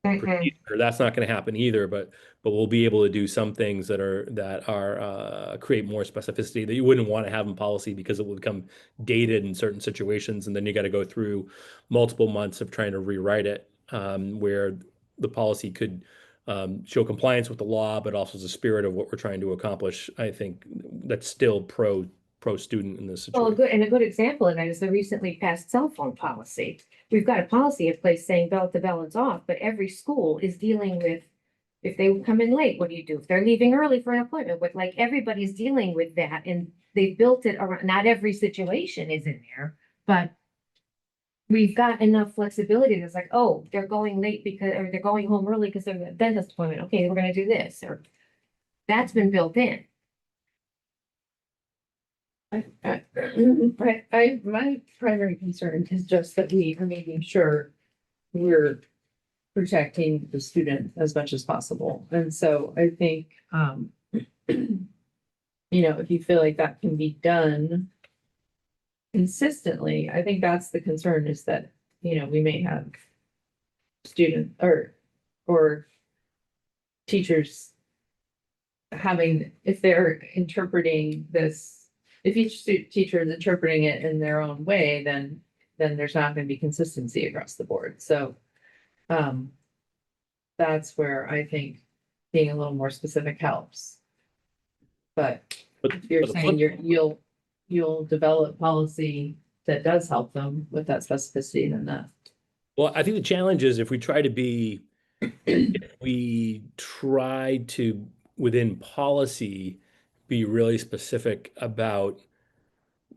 procedure. That's not going to happen either, but we'll be able to do some things that are create more specificity that you wouldn't want to have in policy because it will become dated in certain situations, and then you got to go through multiple months of trying to rewrite it, where the policy could show compliance with the law, but also the spirit of what we're trying to accomplish. I think that's still pro student in this Well, situation. a good example of that is the recently passed cell phone policy. We've got a policy in place saying belt to balance off, but every school is dealing with, if they come in late, what do you do? If they're leaving early for an appointment, but like everybody's dealing with that, and they built it around, not every situation is in there, but we've got enough flexibility that's like, oh, they're going late or they're going home early because they're at a dentist appointment. Okay, we're gonna do this, or that's been built in. My primary concern is just that we are making sure we're protecting the student as much as possible. And so I think, if you feel like that can be done consistently, I think that's the concern, is that, we may have student or teachers having, if they're interpreting this, if each teacher is interpreting it in their own way, then there's not going to be consistency across the board. So that's where I think being a little more specific helps. But if you're saying you'll develop policy that does help them with that specificity, then that. Well, I think the challenge is if we try to, within policy, be really specific about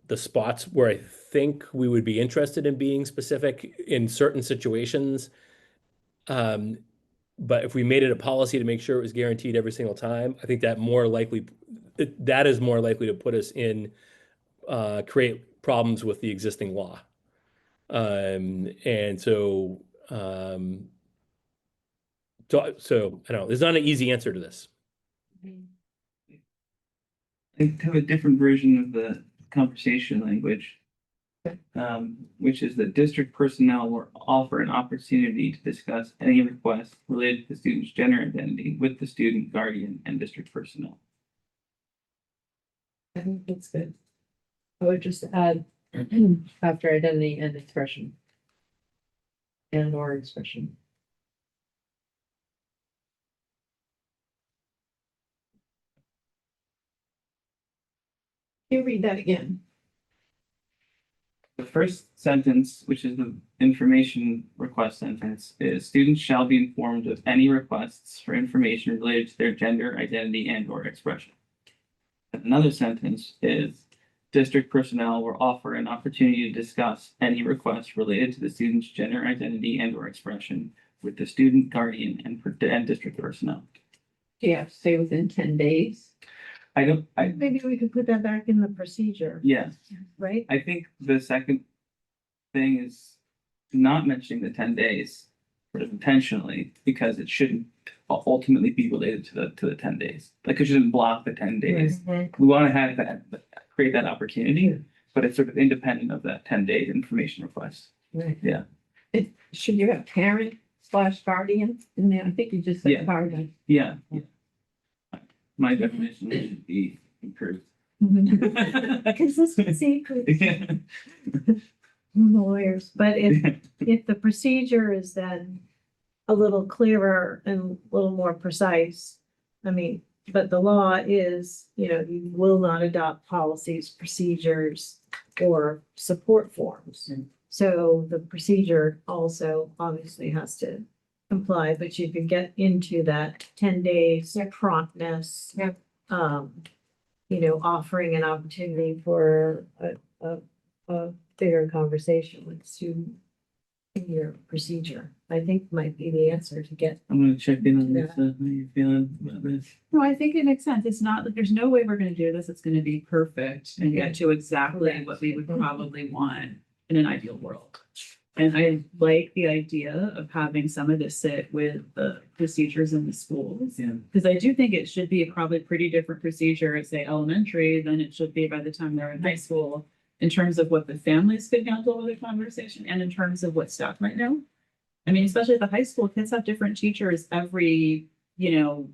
the spots where I think we would be interested in being specific in certain situations. But if we made it a policy to make sure it was guaranteed every single time, I think that is more likely to put us in, create problems with the existing law. And so I don't know, there's not an easy answer to this. I have a different version of the conversation language, which is that district personnel will offer an opportunity to discuss any request related to the student's gender identity with the student, guardian, and district personnel. I think that's good. I would just add after identity and expression. And/or expression. You read that again. The first sentence, which is the information request sentence, is students shall be informed of any requests for information related to their gender, identity, and/or expression. And another sentence is district personnel will offer an opportunity to discuss any requests related to the student's gender, identity, and/or expression with the student, guardian, and district personnel. Do you have to say within 10 days? Maybe we could put that back in the procedure, Yes, right? I think the second thing is not mentioning the 10 days sort of intentionally, because it shouldn't ultimately be related to the 10 days. Like, it shouldn't block the 10 days. We want to have that, create that opportunity, but it's sort of independent of that 10-day information request. Right. Yeah. Should you have parent/guardian in there? I think you just said Yeah. guardian. Yeah. My definition should be improved. Consistency with lawyers, but if the procedure is then a little clearer and a little more precise, I mean, but the law is, you will not adopt policies, procedures, or support forms. Mm. So the procedure also obviously has to comply, but you can get into that 10 days promptness. Yeah. Offering an opportunity for a bigger conversation with the student in your procedure, I think might be the answer to get. I'm gonna check in on Lisa. How you feeling about this? No, I think it makes sense. It's not, like there's no way we're gonna do this. It's gonna be perfect and get to exactly what we would probably want in an ideal world. And I like the idea of having some of this sit with the procedures in the schools. Yeah. Because I do think it should be probably pretty different procedure at, say, elementary than it should be by the time they're in high school, in terms of what the families could handle with the conversation and in terms of what staff might know. I mean, especially at the high school, kids have different teachers every, 2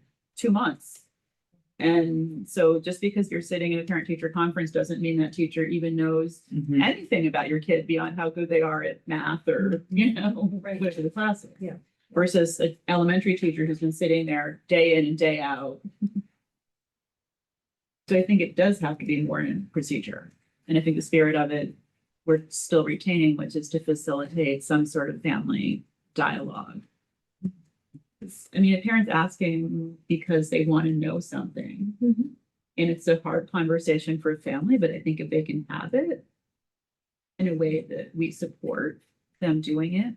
months. And so just because you're sitting in a parent teacher conference doesn't mean that teacher even knows Mhm. anything about your kid beyond how good they are at math or, whatever the class is. Yeah. Versus an elementary teacher who's been sitting there day in and day out. So I think it does have to be more in procedure. And I think the spirit of it, we're still retaining, which is to facilitate some sort of family dialogue. I mean, a parent's asking because they want to know something. Mhm. And it's a hard conversation for a family, but I think if they can have it in a way that we support them doing it,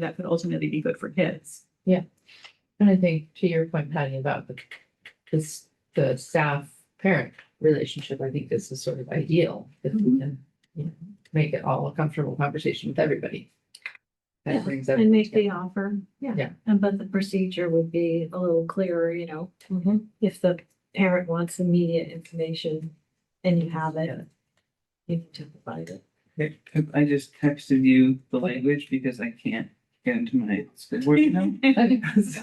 that could ultimately be good for kids. And I think to your point, Patty, about the staff parent relationship, I think this is sort of ideal. If we can, make it all a comfortable conversation with everybody. That Yeah, brings And make everything the offer, Yeah. yeah. But the procedure would be a little clearer, Mhm. if the parent wants immediate information and you have it, you need to provide it. Okay, I just texted you the language because I can't get into my school board now. I think that's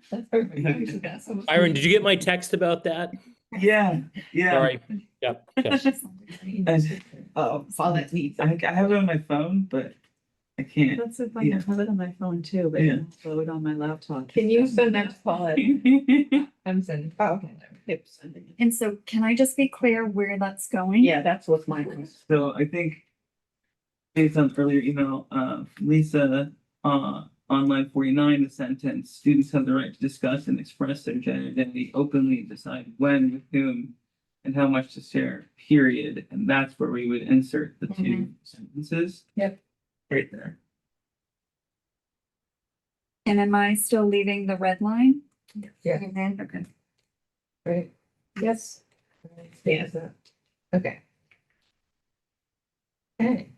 that's perfect. We should ask them. Byron, did you get my text about that? Yeah, yeah. Sorry. Yep. Okay. Oh, All that needs. I have it on my phone, but I can't. That's so funny. I have it on my phone too, but Yeah. I have it on my laptop. Can you send that to Paula? I'm sending. Oh, okay. Yep, sending it. And so can I just be clear where that's going? Yeah, that's what mine was. So I think based on earlier email, Lisa, on line 49, the sentence, students have the right to discuss and express their gender identity openly, decide when, with whom, and how much to share, period. And that's where we would insert the two sentences. Yep. Right there. And am I still leaving the red line? Yeah. Mhm. Okay. Right. Yes. Yeah. Okay. Okay.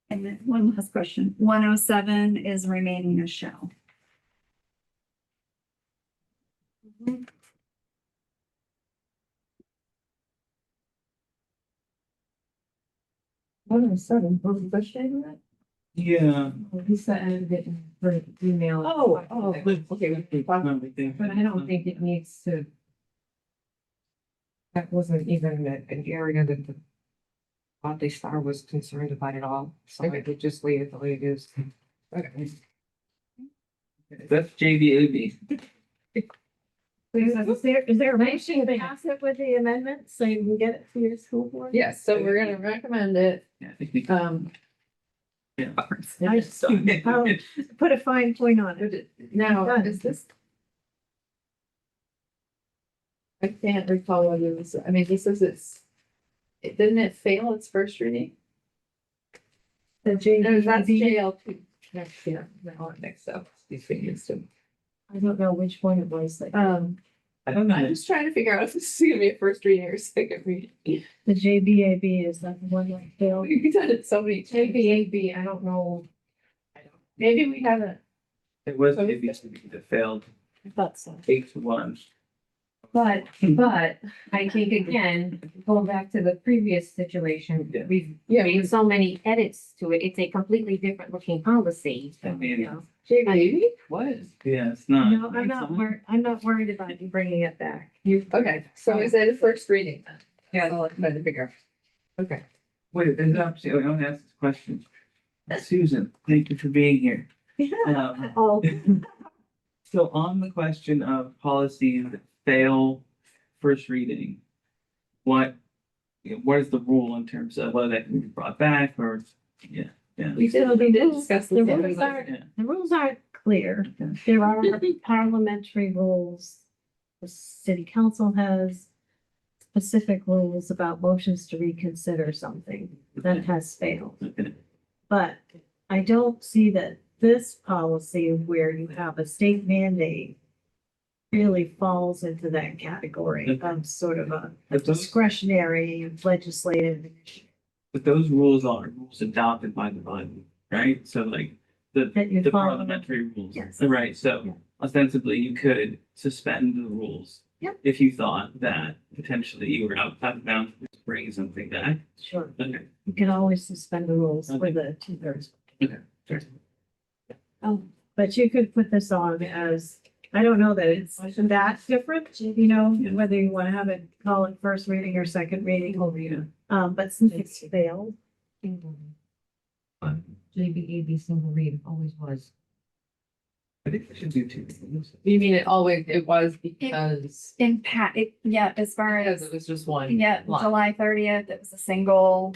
And then one last question. 107 is remaining a shell. One of seven, was the question that? Yeah. Lisa added it in her email. Okay, But I don't think it needs to. That wasn't even an area that the Audley Star was concerned about at all, so I would just leave it the way it is. Okay. That's JVAB. Is there a motion to pass it with the amendment, so you can get it to your school board? Yes, so we're gonna recommend it, Yeah, I think we yeah. I just, I'll put a fine point on it. Now, is this? I can't recall whether this, I mean, this is didn't it fail its first reading? The No, that's JVB, JL two. Next, yeah, no, next up, these figures too. I don't know which one it was, like, I don't know. I'm just trying to figure out if this is gonna be a first reading or a second reading. the JBAB is like the one that failed. We've done it so many times. JBAB, I don't know. Maybe we haven't. It was JVAB that failed I thought so. 8-1. But I think again, going back to the previous situation, Yeah. we've Yeah, made so many edits to it. It's a completely different looking policy. I mean, You know, JV? what? Yeah, it's not. no, I'm not worried about you bringing it back. Okay, so is that a first reading then? Yeah. That's all I'm trying to figure out. Okay. Wait, there's actually, I want to ask this question. Susan, thank you for being here. Um, Oh, So on the question of policies that fail first reading, what is the rule in terms of whether that can be brought back or, yeah, We did discuss the this. rules are, yeah. the rules aren't clear. There are parliamentary rules. The city council has specific rules about motions to reconsider something that has failed. Okay. But I don't see that this policy where you have a state mandate really falls into that category of sort of a But those, discretionary legislative. but those rules are rules adopted by the body, right? So like That you the follow. parliamentary rules. Yes. Right, Yeah. so ostensibly you could suspend the rules. Yep. If you thought that potentially you were out of bounds to bring something back. Sure, Okay. you can always suspend the rules with a 2/3. Okay, sure. Oh, but you could put this on as, I don't know that it's that different, you know, Yeah. whether you want to have it, call it first reading or second reading. But since it's failed, JBAB single read always was. I think we should do two readings. You mean it always, it was because, Yeah, as far because as, it was just one. yeah, line. July 30th, it was a single,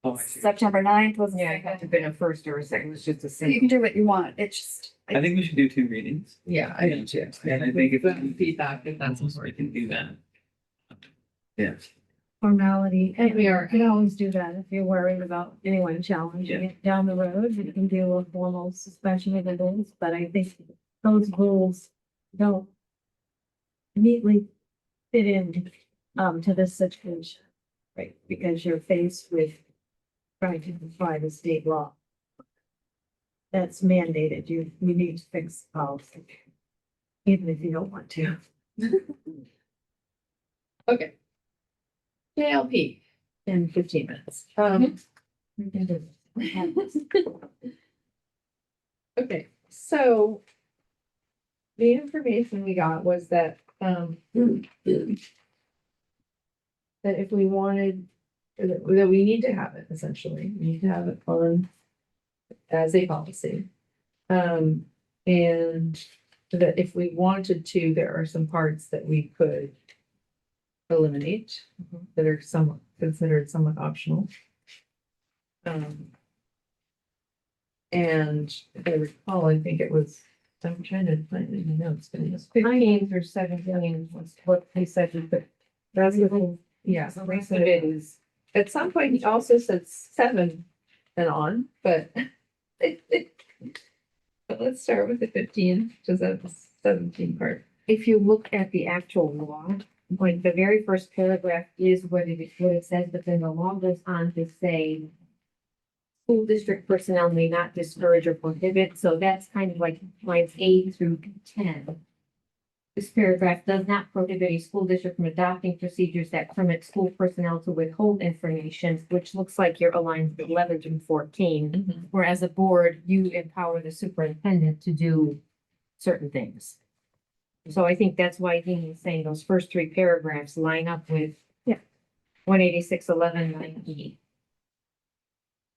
Oh, I see. September 9th was. a Yeah, it had to have been a first or a second, it was just a You single. can do what you want, it's just. I think we should do two readings. Yeah, I do too. And I think if With feedback, if that's we important. can do that. Yeah. formality, and We are- you can always do that if you're worried about anyone challenging it down the road. You can do a formal suspension of the rules, but I think those rules don't neatly fit in to this situation, right? Because you're faced with trying to comply with state law. That's mandated. You need to fix the policy, even if you don't want to. Okay. JLP in 15 minutes. Okay, so the information we got was that, that if we wanted, that we need to have it essentially, we need to have it on as a policy. And that if we wanted to, there are some parts that we could eliminate that are somewhat considered somewhat optional. And if I recall, I think it was, I'm trying to find it in my notes, but it was 15 through 17 was what he said, but that's the whole, yeah. the rest of it is. At some point, he also said 7 and on, but but let's start with the 15, because that's the 17 part. If you look at the actual law, like the very first paragraph is what it says, but then the law goes on to say school district personnel may not discourage or prohibit, so that's kind of like lines 8 through 10. This paragraph does not prohibit a school district from adopting procedures that permit school personnel to withhold information, which looks like you're aligned with 11 through 14. Whereas a board, you empower the superintendent to do certain things. So I think that's why he's saying those first 3 paragraphs line up with. Yeah. 186.11.9E.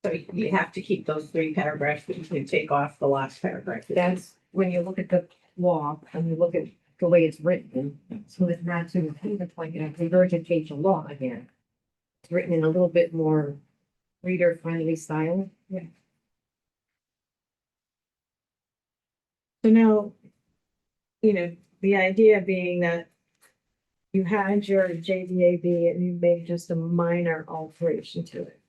So you have to keep those 3 paragraphs, but you can take off the last paragraph. That's when you look at the law and you look at the way it's written. So it's not to the point, regurgitate the law again. It's written in a little bit more reader friendly style. So now, you know, the idea being that you had your JVAB and you made just a minor alteration to it.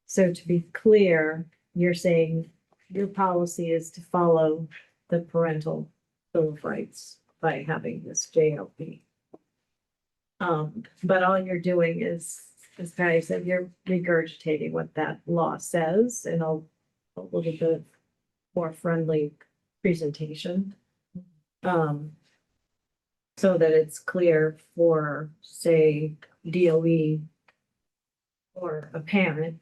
So to be clear, you're saying your policy is to follow the parental bill of rights by having this JLP. But all you're doing is, as Patty said, you're regurgitating what that law says in a little bit more friendly presentation. so that it's clear for, say, DOE or a parent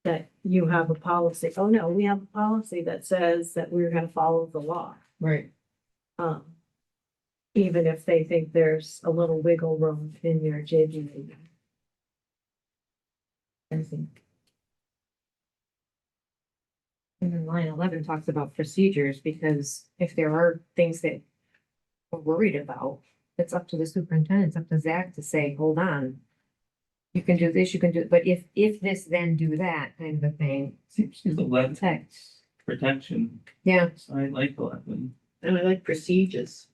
that you have a policy. Oh, no, we have a policy that says that we're gonna follow the law. Right. Um, even if they think there's a little wiggle room in your JV. I think. And then line 11 talks about procedures, because if there are things that we're worried about, it's up to the superintendent, it's up to Zach to say, hold on. You can do this, you can do, but if this, then do that kind of a thing. Seems to 11 Text. protection, Yeah, so I like 11. And I like procedures.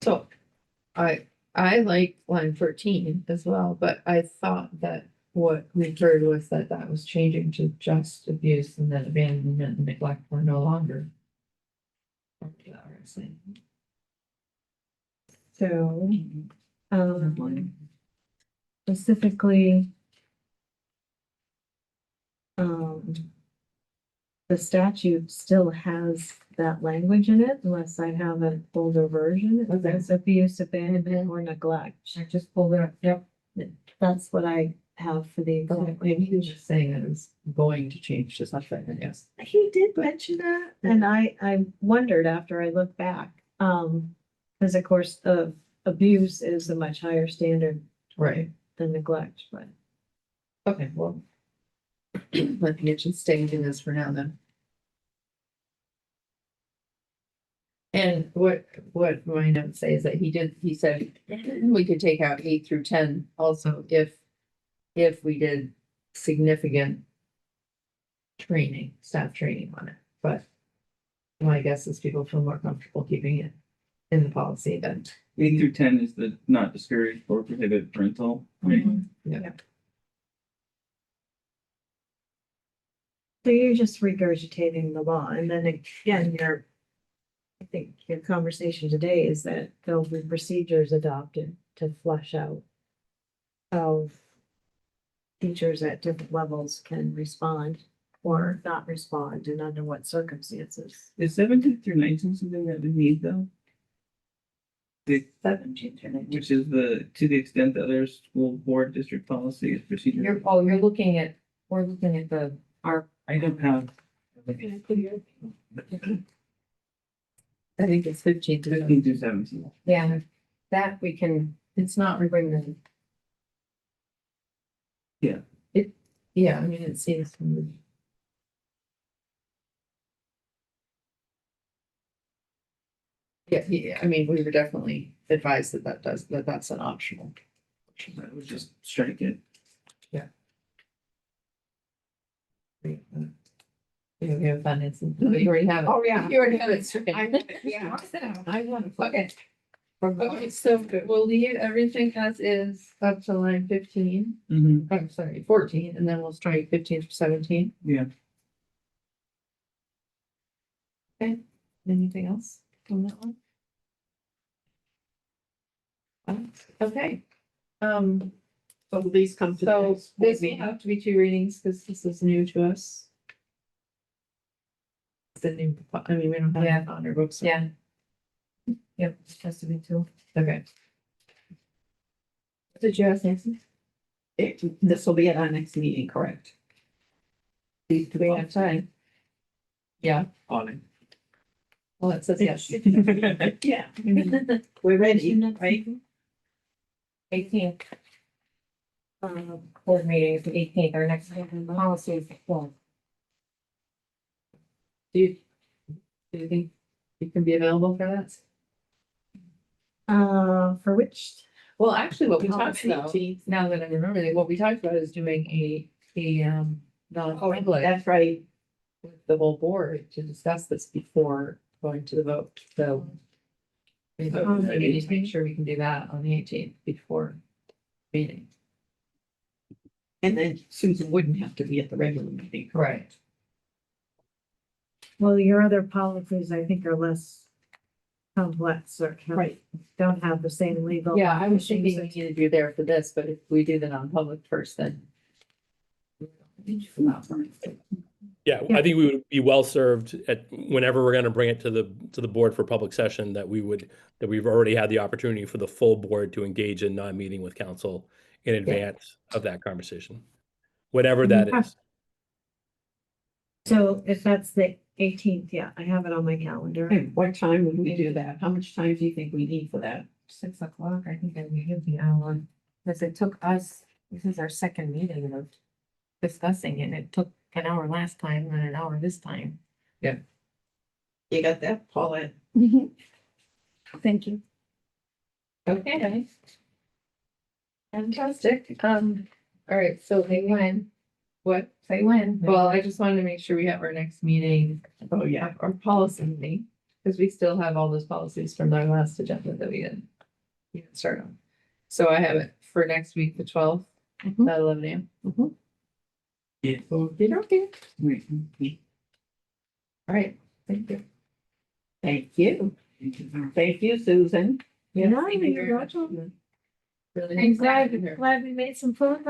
So I like line 13 as well, but I thought that what we heard was that that was changing to just abuse and then abandonment and neglect were no longer. So, specifically, the statute still has that language in it, unless I have an older version. It says abuse, abandonment, or neglect. I just pulled it up, yep. That's what I have for the exact Maybe he was language. just saying that it was going to change to something, yes. He did mention that, and I wondered after I looked back, because of course, the abuse is a much higher standard Right, than neglect, but. okay, well. Let me just stay in this for now then. And what my notes say is that he said we could take out 8 through 10 also if we did significant training, staff training on it, but my guess is people feel more comfortable keeping it in the policy than. 8 through 10 is the not discourage or prohibit parental. Right? Yeah. So you're just regurgitating the law, and then again, I think your conversation today is that there'll be procedures adopted to flush out how teachers at different levels can respond or not respond and under what circumstances. Is 17 through 19 something that we need though? 17 through 19. Which is to the extent that other school board district policy is procedure. We're looking at our, I don't have I think it's 15 to 15 through 17. yeah, that we can It's not bring them. Yeah, I mean, it seems. Yeah, I mean, we were definitely advised that's an optional. I would just strike it. You have finance, you already have it. Oh, yeah. You already have it. straight. Yeah. I want to. Okay. Okay, so we'll leave everything as is up to line 15. Mm-hmm. I'm sorry, 14, and then we'll strike 15 to 17. Yeah. Okay, anything else on that one? Okay. So these come to. the So next board this will meeting. have to be 2 readings because this is new to us. It's a new, I mean, we don't have Yeah. it on our books. Yeah. Yep, it has to be two. Okay. Did you ask Nancy? This will be at our next meeting, correct? Do we have time? Yeah, On it. well, it says yes. Yeah. We're ready, right? 18th. Board meeting is the 18th, our next policy is the 12th. Do you think you can be available for that? For which, Well, actually, what we Oh, talked about, 18th. now that I remember, what we talked about is doing a Oh, non-public that's right. with the whole board to discuss this before going to the vote, so. We need to make sure we can do that on the 18th before meeting. And then Susan wouldn't have to be at the regular meeting. Right. well, your other policies, I think, are less complex or Right. don't have the same legal. Yeah, I was thinking we issues. needed you there for this, but if we do the non-public first, then. Yeah, Yeah. I think we would be well served at whenever we're gonna bring it to the board for public session, that we've already had the opportunity for the full board to engage in non-meeting with council in advance of that conversation. Whatever that Okay. is. So if that's the 18th, yeah, I have it on my calendar. And what time would we do that? How much time do you think we need for that? 6 o'clock, I think I would give the hour, because it took us, this is our second meeting of discussing it. It took an hour last time and an hour this time. You got that, Paulette? Thank you. Okay. Fantastic. All right, so Say when, what? say when. Well, I just wanted to make sure we have our next meeting, Oh, yeah. our policy meeting, because we still have all those policies from our last agenda that we didn't even start on. So I have it for next week, the 12th, Mhm. at 11 a.m. Yeah. Okay. Wait. All right, thank you. Thank you. Thank you, Susan. Yeah, No, thank you you're very much. welcome. Really I'm nice glad, having you here. glad we made some progress.